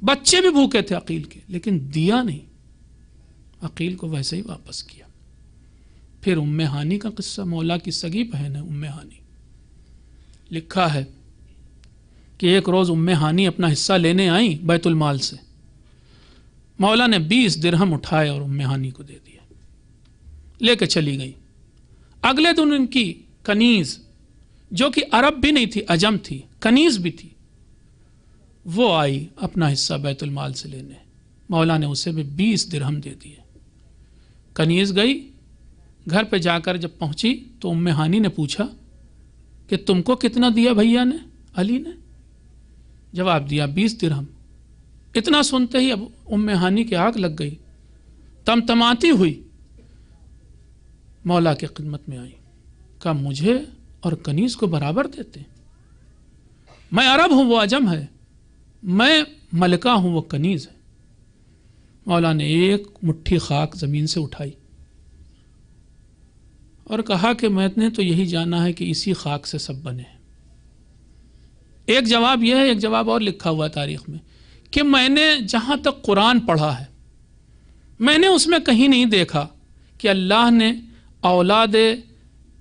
بچے بھی بھوکے تھے عقیل کے، لیکن دیا نہیں. عقیل کو ویسے ہی واپس کیا. پھر ام ہانی کا قصہ. مولا کی سگی بہن ہے ام ہانی. لکھا ہے کہ ایک روز ام ہانی اپنا حصہ لینے آئیں بیت المال سے. مولا نے 20 درہم اٹھائے اور ام ہانی کو دے دیا، لے کے چلی گئی. اگلے دن ان کی کنیز، جو کہ عرب بھی نہیں تھی، عجم تھی، کنیز بھی تھی، وہ آئی اپنا حصہ بیت المال سے لینے. مولا نے اسے بھی 20 درہم دے دیے. کنیز گئی، گھر پہ جا کر جب پہنچی تو ام ہانی نے پوچھا کہ تم کو کتنا دیا بھیا نے؟ علی نے جواب دیا 20 درہم. اتنا سنتے ہی اب ام ہانی کی آگ لگ گئی، تمتماتی ہوئی مولا کی خدمت میں آئی. کہا مجھے اور کنیز کو برابر دیتے؟ میں عرب ہوں، وہ عجم ہے، میں ملکہ ہوں، وہ کنیز ہے. مولا نے ایک مٹھی خاک زمین سے اٹھائی اور کہا کہ میں نے تو یہی جانا ہے کہ اسی خاک سے سب بنے. ایک جواب یہ ہے، ایک جواب اور لکھا ہوا تاریخ میں کہ میں نے جہاں تک قرآن پڑھا ہے، میں نے اس میں کہیں نہیں دیکھا کہ اللہ نے اولاد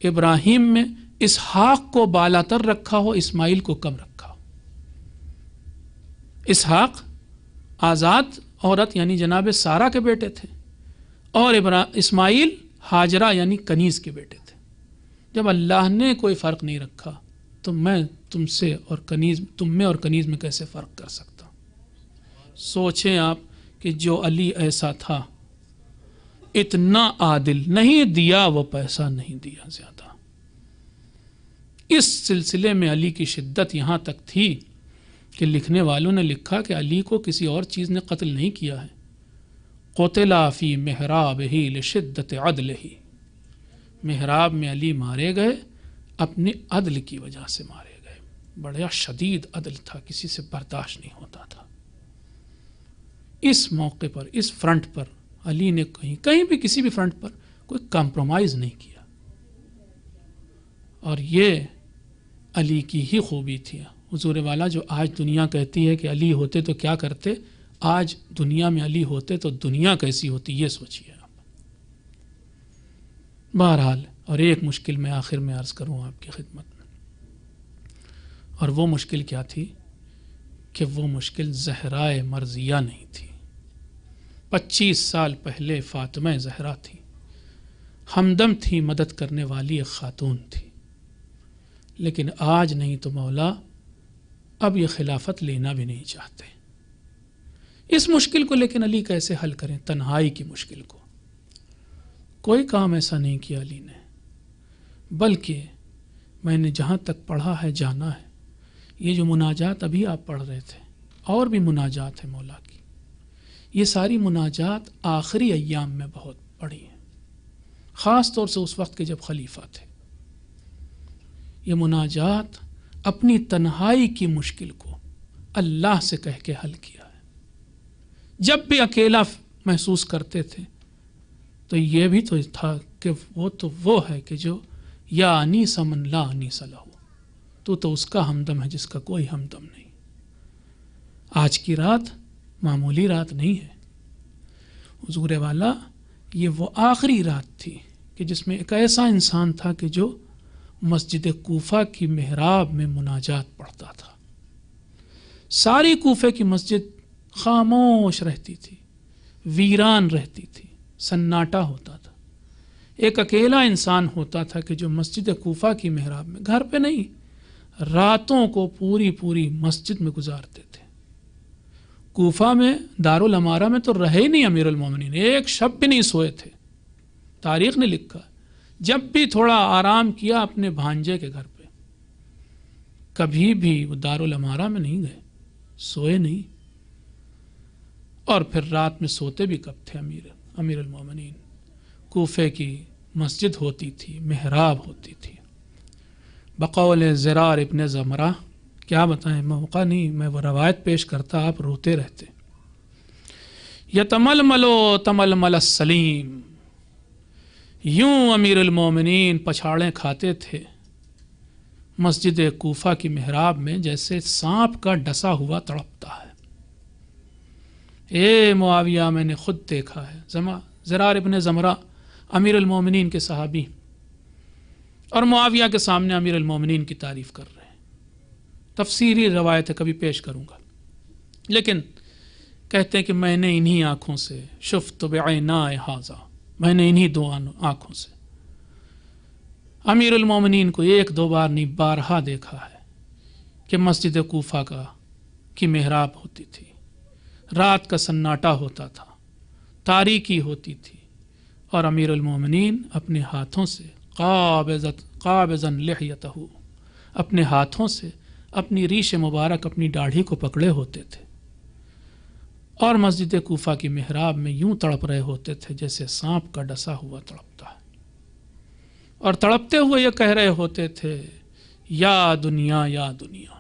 ابراہیم میں اسحاق کو بالاتر رکھا ہو، اسماعیل کو کم رکھا ہو. اسحاق آزاد عورت یعنی جناب سارہ کے بیٹے تھے، اور اسماعیل ہاجرہ یعنی کنیز کے بیٹے تھے۔ جب اللہ نے کوئی فرق نہیں رکھا تو میں تم سے اور کنیز، تم میں اور کنیز میں کیسے فرق کر سکتا ہوں؟ سوچیں آپ کہ جو علی ایسا تھا، اتنا عادل، نہیں دیا وہ پیسہ نہیں دیا زیادہ۔ اس سلسلے میں علی کی شدت یہاں تک تھی کہ لکھنے والوں نے لکھا کہ علی کو کسی اور چیز نے قتل نہیں کیا ہے، قتل فی محرابہ لشدت عدلہ، محراب میں علی مارے گئے اپنے عدل کی وجہ سے مارے گئے، بڑا شدید عدل تھا، کسی سے برداشت نہیں ہوتا تھا۔ اس موقع پر، اس فرنٹ پر علی نے کہیں بھی کسی بھی فرنٹ پر کوئی کمپرومائز نہیں کیا، اور یہ علی کی ہی خوبی تھی۔ حضور والا جو آج دنیا کہتی ہے کہ علی ہوتے تو کیا کرتے، آج دنیا میں علی ہوتے تو دنیا کیسی ہوتی، یہ سوچیے آپ۔ بہرحال، اور ایک مشکل میں آخر میں عرض کروں آپ کی خدمت میں، اور وہ مشکل کیا تھی کہ وہ مشکل زہرائے مرضیہ نہیں تھی۔ 25 سال پہلے فاطمہ زہرا تھی، ہمدم تھی، مدد کرنے والی ایک خاتون تھی، لیکن آج نہیں تو مولا اب یہ خلافت لینا بھی نہیں چاہتے۔ اس مشکل کو لیکن علی کیسے حل کریں، تنہائی کی مشکل کو؟ کوئی کام ایسا نہیں کیا علی نے، بلکہ میں نے جہاں تک پڑھا ہے، جانا ہے، یہ جو مناجات ابھی آپ پڑھ رہے تھے، اور بھی مناجات ہیں مولا کی، یہ ساری مناجات آخری ایام میں بہت پڑھی ہیں، خاص طور سے اس وقت کے جب خلیفہ تھے۔ یہ مناجات اپنی تنہائی کی مشکل کو اللہ سے کہہ کے حل کیا ہے۔ جب بھی اکیلا محسوس کرتے تھے تو یہ بھی تو تھا کہ وہ ہے کہ جو یا انیس من لا انیس لہ، تو اس کا ہمدم ہے جس کا کوئی ہمدم نہیں۔ آج کی رات معمولی رات نہیں ہے حضور والا، یہ وہ آخری رات تھی کہ جس میں ایک ایسا انسان تھا کہ جو مسجد کوفہ کی محراب میں مناجات پڑھتا تھا۔ ساری کوفے کی مسجد خاموش رہتی تھی، ویران رہتی تھی، سناٹا ہوتا تھا۔ ایک اکیلا انسان ہوتا تھا کہ جو مسجد کوفہ کی محراب میں، گھر پہ نہیں، راتوں کو پوری مسجد میں گزارتے تھے۔ کوفہ میں، دارالامارہ میں تو رہے ہی نہیں امیر المومنین، ایک شب بھی نہیں سوئے تھے۔ تاریخ نے لکھا جب بھی تھوڑا آرام کیا اپنے بھانجے کے گھر پہ، کبھی بھی وہ دارالامارہ میں نہیں گئے، سوئے نہیں۔ اور پھر رات میں سوتے بھی کب تھے امیر المومنین؟ کوفے کی مسجد ہوتی تھی، محراب ہوتی تھی۔ بقول زرار ابن زمرہ، کیا بتائیں، موقع نہیں، میں وہ روایت پیش کرتا آپ روتے رہتے۔ یتململو تململ السلیم، یوں امیر المومنین پچھاڑیں کھاتے تھے مسجد کوفہ کی محراب میں جیسے سانپ کا ڈسا ہوا تڑپتا ہے۔ اے معاویہ، میں نے خود دیکھا ہے۔ زرار ابن زمرہ امیر المومنین کے صحابی، اور معاویہ کے سامنے امیر المومنین کی تعریف کر رہے ہیں۔ تفسیری روایت ہے، کبھی پیش کروں گا، لیکن کہتے ہیں کہ میں نے انہی آنکھوں سے، شفت بعینائے ھذا، میں نے انہی دو آنکھوں سے امیر المومنین کو ایک دو بار نہیں بارہا دیکھا ہے کہ مسجد کوفہ کی محراب ہوتی تھی، رات کا سناٹا ہوتا تھا، تاریکی ہوتی تھی، اور امیر المومنین اپنے ہاتھوں سے قابضاً لحیتہ، اپنے ہاتھوں سے اپنی ریش مبارک، اپنی داڑھی کو پکڑے ہوتے تھے، اور مسجد کوفہ کی محراب میں یوں تڑپ رہے ہوتے تھے جیسے سانپ کا ڈسا ہوا تڑپتا ہے، اور تڑپتے ہوئے یہ کہہ رہے ہوتے تھے، یا دنیا یا دنیا،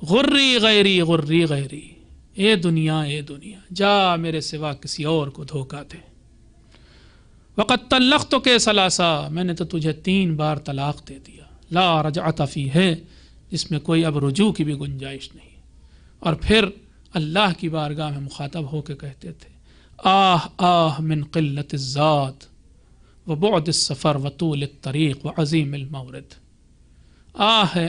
غری غیری غری غیری، اے دنیا اے دنیا، جا میرے سوا کسی اور کو دھوکہ دے۔ وقد طلقتک ثلاثا، میں نے تو تجھے 3 بار طلاق دے دیا، لا رجعت فیہ، جس میں کوئی اب رجوع کی بھی گنجائش نہیں۔ اور پھر اللہ کی بارگاہ میں مخاطب ہو کے کہتے تھے، آہ آہ من قلت الذات وبعد السفر وطول الطریق وعظیم المورد، آہ ہے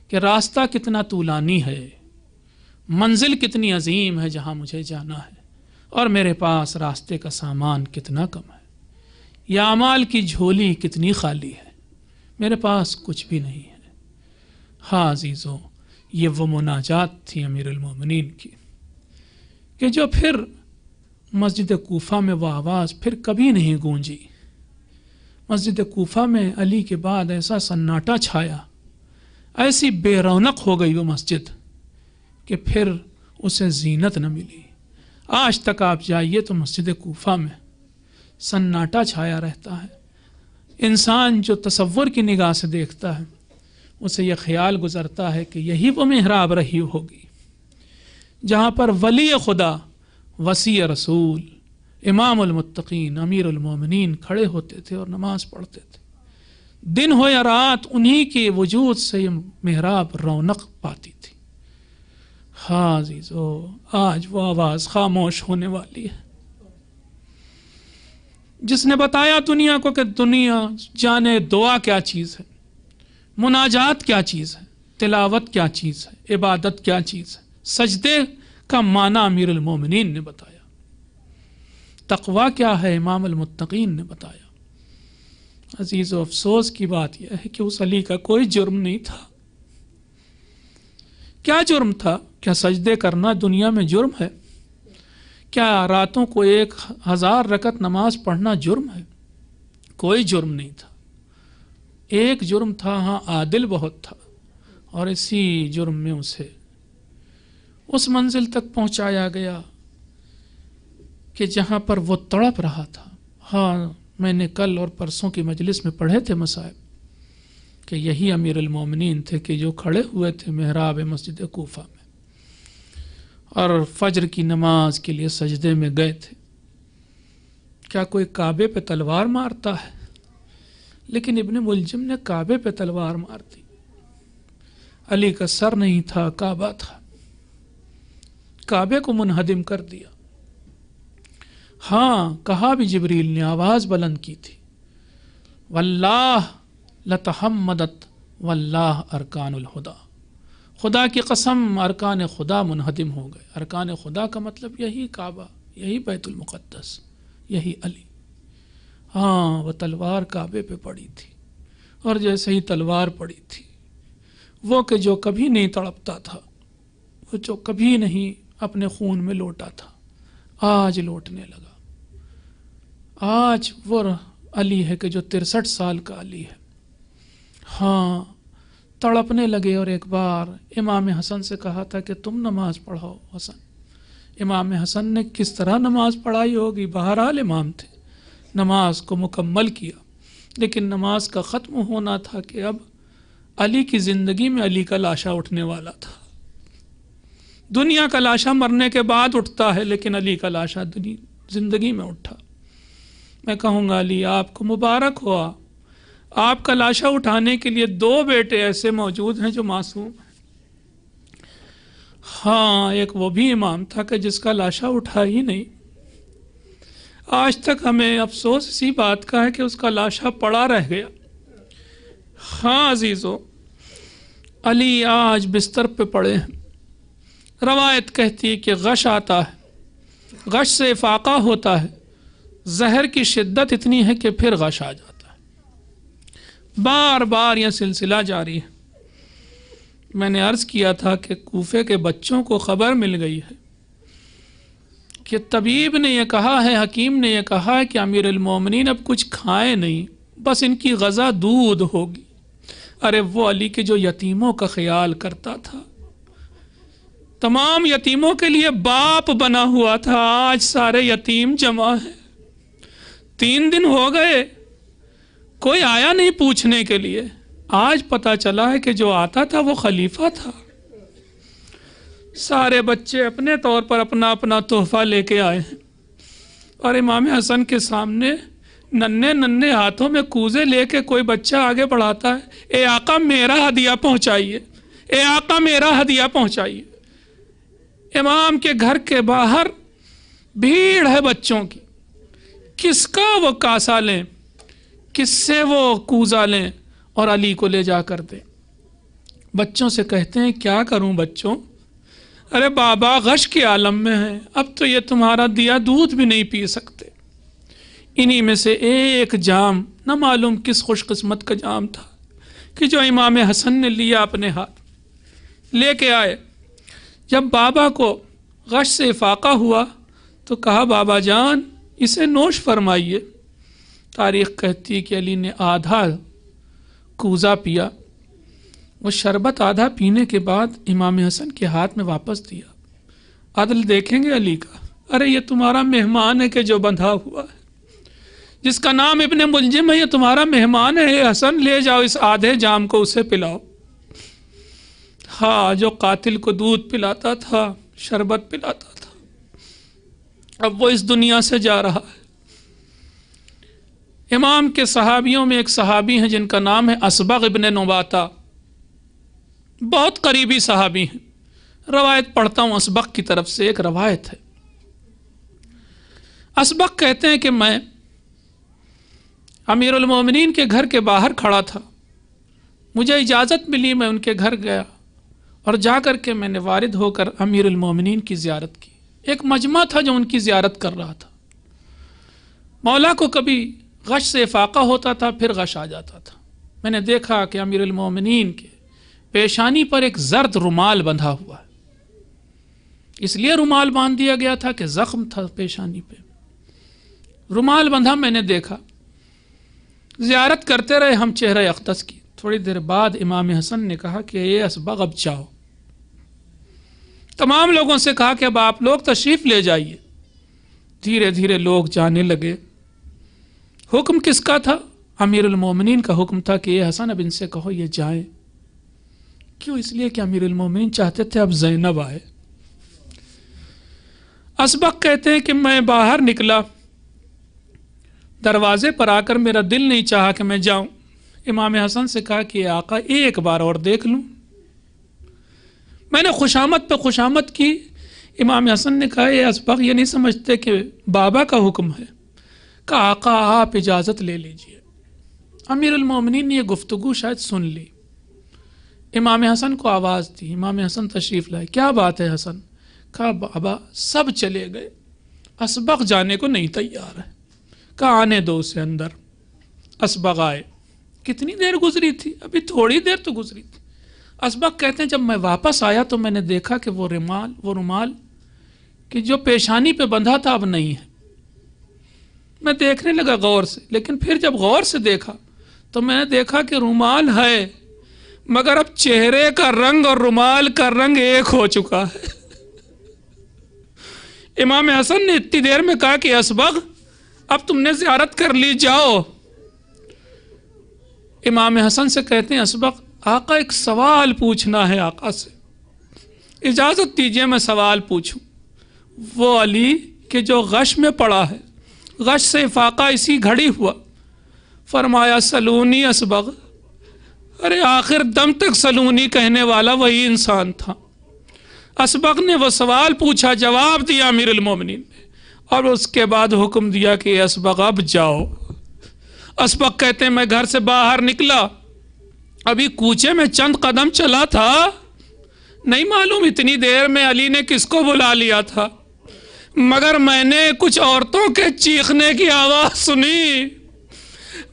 کہ راستہ کتنا طولانی ہے، منزل کتنی عظیم ہے جہاں مجھے جانا ہے، اور میرے پاس راستے کا سامان کتنا کم ہے، یہ اعمال کی جھولی کتنی خالی ہے، میرے پاس کچھ بھی نہیں ہے۔ ہاں عزیزوں، یہ وہ مناجات تھی امیر المومنین کی کہ جو پھر مسجد کوفہ میں وہ آواز پھر کبھی نہیں گونجی۔ مسجد کوفہ میں علی کے بعد ایسا سناٹا چھایا، ایسی بے رونق ہو گئی وہ مسجد کہ پھر اسے زینت نہ ملی۔ آج تک آپ جائیے تو مسجد کوفہ میں سناٹا چھایا رہتا ہے۔ انسان جو تصور کی نگاہ سے دیکھتا ہے اسے یہ خیال گزرتا ہے کہ یہی وہ محراب رہی ہوگی جہاں پر ولی خدا، وصی رسول، امام المتقین، امیر المومنین کھڑے ہوتے تھے اور نماز پڑھتے تھے۔ دن ہو یا رات انہی کے وجود سے یہ محراب رونق پاتی تھی۔ ہاں عزیزو، آج وہ آواز خاموش ہونے والی ہے۔ جس نے بتایا دنیا کو کہ دنیا جانے دعا کیا چیز ہے، مناجات کیا چیز ہے، تلاوت کیا چیز ہے، عبادت کیا چیز ہے، سجدے کا معنی امیر المومنین نے بتایا، تقوی کیا ہے امام المتقین نے بتایا۔ عزیز و افسوس کی بات یہ ہے کہ اس علی کا کوئی جرم نہیں تھا۔ کیا جرم تھا؟ کیا سجدے کرنا دنیا میں جرم ہے؟ کیا راتوں کو 1000 رکعت نماز پڑھنا جرم ہے؟ کوئی جرم نہیں تھا۔ ایک جرم تھا، ہاں عادل بہت تھا، اور اسی جرم میں اسے اس منزل تک پہنچایا گیا کہ جہاں پر وہ تڑپ رہا تھا۔ ہاں میں نے کل اور پرسوں کی مجلس میں پڑھے تھے مصائب کہ یہی امیر المومنین تھے کہ جو کھڑے ہوئے تھے محراب مسجد کوفہ میں اور فجر کی نماز کے لیے سجدے میں گئے تھے۔ کیا کوئی کعبے پہ تلوار مارتا ہے؟ لیکن ابن ملجم نے کعبے پہ تلوار مار دی۔ علی کا سر نہیں تھا، کعبہ تھا، کعبے کو منہدم کر دیا۔ ہاں کہا بھی جبریل نے، آواز بلند کی تھی، واللہ لتحمدت واللہ ارکان الہدا، خدا کی قسم ارکان خدا منہدم ہو گئے۔ ارکان خدا کا مطلب یہی کعبہ، یہی بیت المقدس، یہی علی۔ ہاں وہ تلوار کعبے پہ پڑی تھی، اور جیسے ہی تلوار پڑی تھی، وہ کہ جو کبھی نہیں تڑپتا تھا، وہ جو کبھی نہیں اپنے خون میں لوٹا تھا، آج لوٹنے لگا۔ آج وہ علی ہے کہ جو 63 سال کا علی ہے۔ ہاں تڑپنے لگے، اور ایک بار امام حسن سے کہا تھا کہ تم نماز پڑھاؤ حسن۔ امام حسن نے کس طرح نماز پڑھائی ہوگی، بہرحال امام تھے، نماز کو مکمل کیا، لیکن نماز کا ختم ہونا تھا کہ اب علی کی زندگی میں علی کا لاشا اٹھنے والا تھا۔ دنیا کا لاشا مرنے کے بعد اٹھتا ہے، لیکن علی کا لاشا زندگی میں اٹھا۔ میں کہوں گا علی آپ کو مبارک ہوا، آپ کا لاشا اٹھانے کے لیے 2 بیٹے ایسے موجود ہیں جو معصوم ہیں۔ ہاں ایک وہ بھی امام تھا کہ جس کا لاشا اٹھا ہی نہیں۔ آج تک ہمیں افسوس اسی بات کا ہے کہ اس کا لاشا پڑا رہ گیا۔ ہاں عزیزو، علی آج بستر پہ پڑے ہیں۔ روایت کہتی ہے کہ غش آتا ہے، غش سے افاقہ ہوتا ہے، زہر کی شدت اتنی ہے کہ پھر غش آ جاتا ہے۔ بار بار یہ سلسلہ جاری ہے۔ میں نے عرض کیا تھا کہ کوفے کے بچوں کو خبر مل گئی ہے کہ طبیب نے یہ کہا ہے، حکیم نے یہ کہا ہے کہ امیر المومنین اب کچھ کھائیں نہیں، بس ان کی غذا دودھ ہوگی۔ ارے وہ علی کے جو یتیموں کا خیال کرتا تھا، تمام یتیموں کے لیے باپ بنا ہوا تھا، آج سارے یتیم جمع ہیں۔ 3 دن ہو گئے، کوئی آیا نہیں پوچھنے کے لیے۔ آج پتا چلا ہے کہ جو آتا تھا وہ خلیفہ تھا۔ سارے بچے اپنے طور پر اپنا اپنا تحفہ لے کے آئے ہیں، اور امام حسن کے سامنے ننھے ننھے ہاتھوں میں کوزے لے کے کوئی بچہ آگے بڑھاتا ہے، اے آقا میرا ہدیہ پہنچائیے، اے آقا میرا ہدیہ پہنچائیے۔ امام کے گھر کے باہر بھیڑ ہے بچوں کی، کس کا وہ کاسا لیں، کس سے وہ کوزا لیں اور علی کو لے جا کر دیں۔ بچوں سے کہتے ہیں کیا کروں بچوں، ارے بابا غش کے عالم میں ہے، اب تو یہ تمہارا دیا دودھ بھی نہیں پی سکتے۔ انہی میں سے ایک جام، نہ معلوم کس خوش قسمت کا جام تھا کہ جو امام حسن نے لیا اپنے ہاتھ، لے کے آئے۔ جب بابا کو غش سے افاقہ ہوا تو کہا بابا جان اسے نوش فرمائیے۔ تاریخ کہتی کہ علی نے آدھا کوزہ پیا، وہ شربت آدھا پینے کے بعد امام حسن کے ہاتھ میں واپس دیا۔ عدل دیکھیں گے علی کا، ارے یہ تمہارا مہمان ہے کہ جو بندھا ہوا ہے، جس کا نام ابن ملجم ہے، یہ تمہارا مہمان ہے، اے حسن لے جاؤ اس آدھے جام کو اسے پلاؤ۔ ہاں، جو قاتل کو دودھ پلاتا تھا، شربت پلاتا تھا، اب وہ اس دنیا سے جا رہا ہے۔ امام کے صحابیوں میں ایک صحابی ہیں جن کا نام ہے اسبغ ابن نباتہ، بہت قریبی صحابی ہیں۔ روایت پڑھتا ہوں اسبغ کی طرف سے، ایک روایت ہے۔ اسبغ کہتے ہیں کہ میں امیر المومنین کے گھر کے باہر کھڑا تھا، مجھے اجازت ملی، میں ان کے گھر گیا اور جا کر کے میں نے وارد ہو کر امیر المومنین کی زیارت کی۔ ایک مجمع تھا جو ان کی زیارت کر رہا تھا۔ مولا کو کبھی غش سے افاقہ ہوتا تھا، پھر غش آ جاتا تھا۔ میں نے دیکھا کہ امیر المومنین کے پیشانی پر ایک زرد رومال بندھا ہوا ہے، اس لیے رومال باندھ دیا گیا تھا کہ زخم تھا پیشانی پہ، رومال بندھا۔ میں نے دیکھا، زیارت کرتے رہے ہم چہرہ اقدس کی۔ تھوڑی دیر بعد امام حسن نے کہا کہ اے اسبغ اب جاؤ۔ تمام لوگوں سے کہا کہ اب آپ لوگ تشریف لے جائیے۔ دھیرے دھیرے لوگ جانے لگے۔ حکم کس کا تھا؟ امیر المومنین کا حکم تھا کہ اے حسن اب ان سے کہو یہ جائیں۔ کیوں؟ اس لیے کہ امیر المومنین چاہتے تھے اب زینب آئے۔ اسبغ کہتے ہیں کہ میں باہر نکلا، دروازے پر آ کر میرا دل نہیں چاہا کہ میں جاؤں۔ امام حسن سے کہا کہ آقا ایک بار اور دیکھ لوں۔ میں نے خوشامد پہ خوشامد کی۔ امام حسن نے کہا اے اسبغ یہ نہیں سمجھتے کہ بابا کا حکم ہے؟ کہا آقا آپ اجازت لے لیجئے۔ امیر المومنین نے یہ گفتگو شاید سن لی، امام حسن کو آواز دی، امام حسن تشریف لائے۔ کیا بات ہے حسن؟ کہا بابا سب چلے گئے، اسبغ جانے کو نہیں تیار ہے۔ کہا آنے دو اسے اندر۔ اسبغ آئے۔ کتنی دیر گزری تھی؟ ابھی تھوڑی دیر تو گزری تھی۔ اسبغ کہتے ہیں جب میں واپس آیا تو میں نے دیکھا کہ وہ رومال کہ جو پیشانی پہ بندھا تھا اب نہیں ہے۔ میں دیکھنے لگا غور سے، لیکن پھر جب غور سے دیکھا تو میں نے دیکھا کہ رومال ہے، مگر اب چہرے کا رنگ اور رومال کا رنگ ایک ہو چکا ہے۔ امام حسن نے اتنی دیر میں کہا کہ اسبغ اب تم نے زیارت کر لی، جاؤ۔ امام حسن سے کہتے ہیں اسبغ آقا ایک سوال پوچھنا ہے آقا سے، اجازت دیجئے میں سوال پوچھوں۔ وہ علی کہ جو غش میں پڑا ہے، غش سے افاقہ اسی گھڑی ہوا۔ فرمایا سلونی اسبغ۔ ارے آخر دم تک سلونی کہنے والا وہی انسان تھا۔ اسبغ نے وہ سوال پوچھا، جواب دیا امیر المومنین نے، اور اس کے بعد حکم دیا کہ اسبغ اب جاؤ۔ اسبغ کہتے ہیں میں گھر سے باہر نکلا، ابھی کوچے میں چند قدم چلا تھا، نہیں معلوم اتنی دیر میں علی نے کس کو بلا لیا تھا، مگر میں نے کچھ عورتوں کے چیخنے کی آواز سنی۔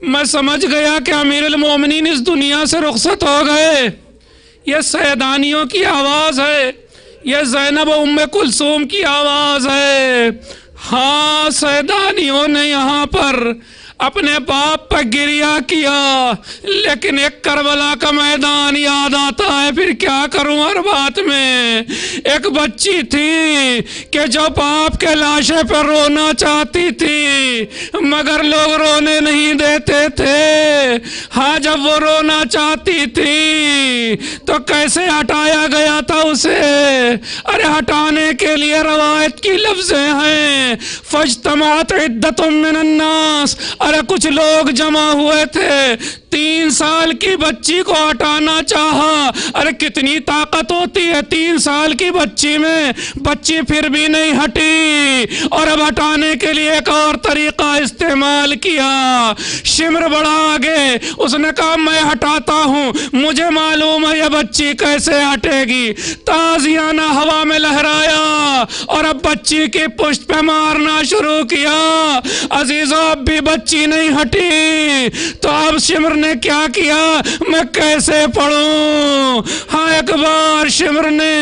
میں سمجھ گیا کہ امیر المومنین اس دنیا سے رخصت ہو گئے۔ یہ سیدانیوں کی آواز ہے، یہ زینب و ام کلثوم کی آواز ہے۔ ہاں، سیدانیوں نے یہاں پر اپنے باپ پر گریہ کیا، لیکن ایک کربلا کا میدان یاد آتا ہے، پھر کیا کروں ہر بات میں۔ ایک بچی تھی کہ جو باپ کے لاشے پر رونا چاہتی تھی، مگر لوگ رونے نہیں دیتے تھے۔ ہاں، جب وہ رونا چاہتی تھی تو کیسے ہٹایا گیا تھا اسے؟ ارے ہٹانے کے لیے روایت کی لفظیں ہیں، فاجتمعت عدۃ من الناس ارے کچھ لوگ جمع ہوئے تھے، 3 سال کی بچی کو ہٹانا چاہا۔ ارے کتنی طاقت ہوتی ہے 3 سال کی بچی میں، بچی پھر بھی نہیں ہٹی، اور اب ہٹانے کے لیے ایک اور طریقہ استعمال کیا۔ شمر بڑا آگے، اس نے کہا میں ہٹاتا ہوں، مجھے معلوم ہے یہ بچی کیسے ہٹے گی۔ تازیانہ ہوا میں لہرایا اور اب بچی کی پشت پہ مارنا شروع کیا۔ عزیزو اب بھی بچی نہیں ہٹی، تو اب شمر نے کیا کیا، میں کیسے پڑھوں؟ ہاں ایک بار شمر نے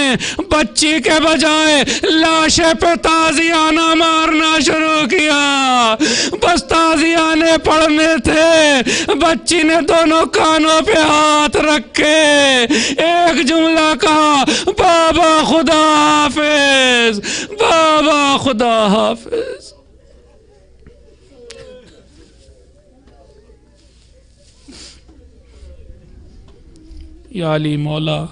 بچی کے بجائے لاشے پہ تازیانہ مارنا شروع کیا۔ بس تازیانے پڑھنے تھے، بچی نے دونوں کانوں پہ ہاتھ رکھے، ایک جملہ کہا، بابا خدا حافظ، بابا خدا حافظ۔ یا علی مولا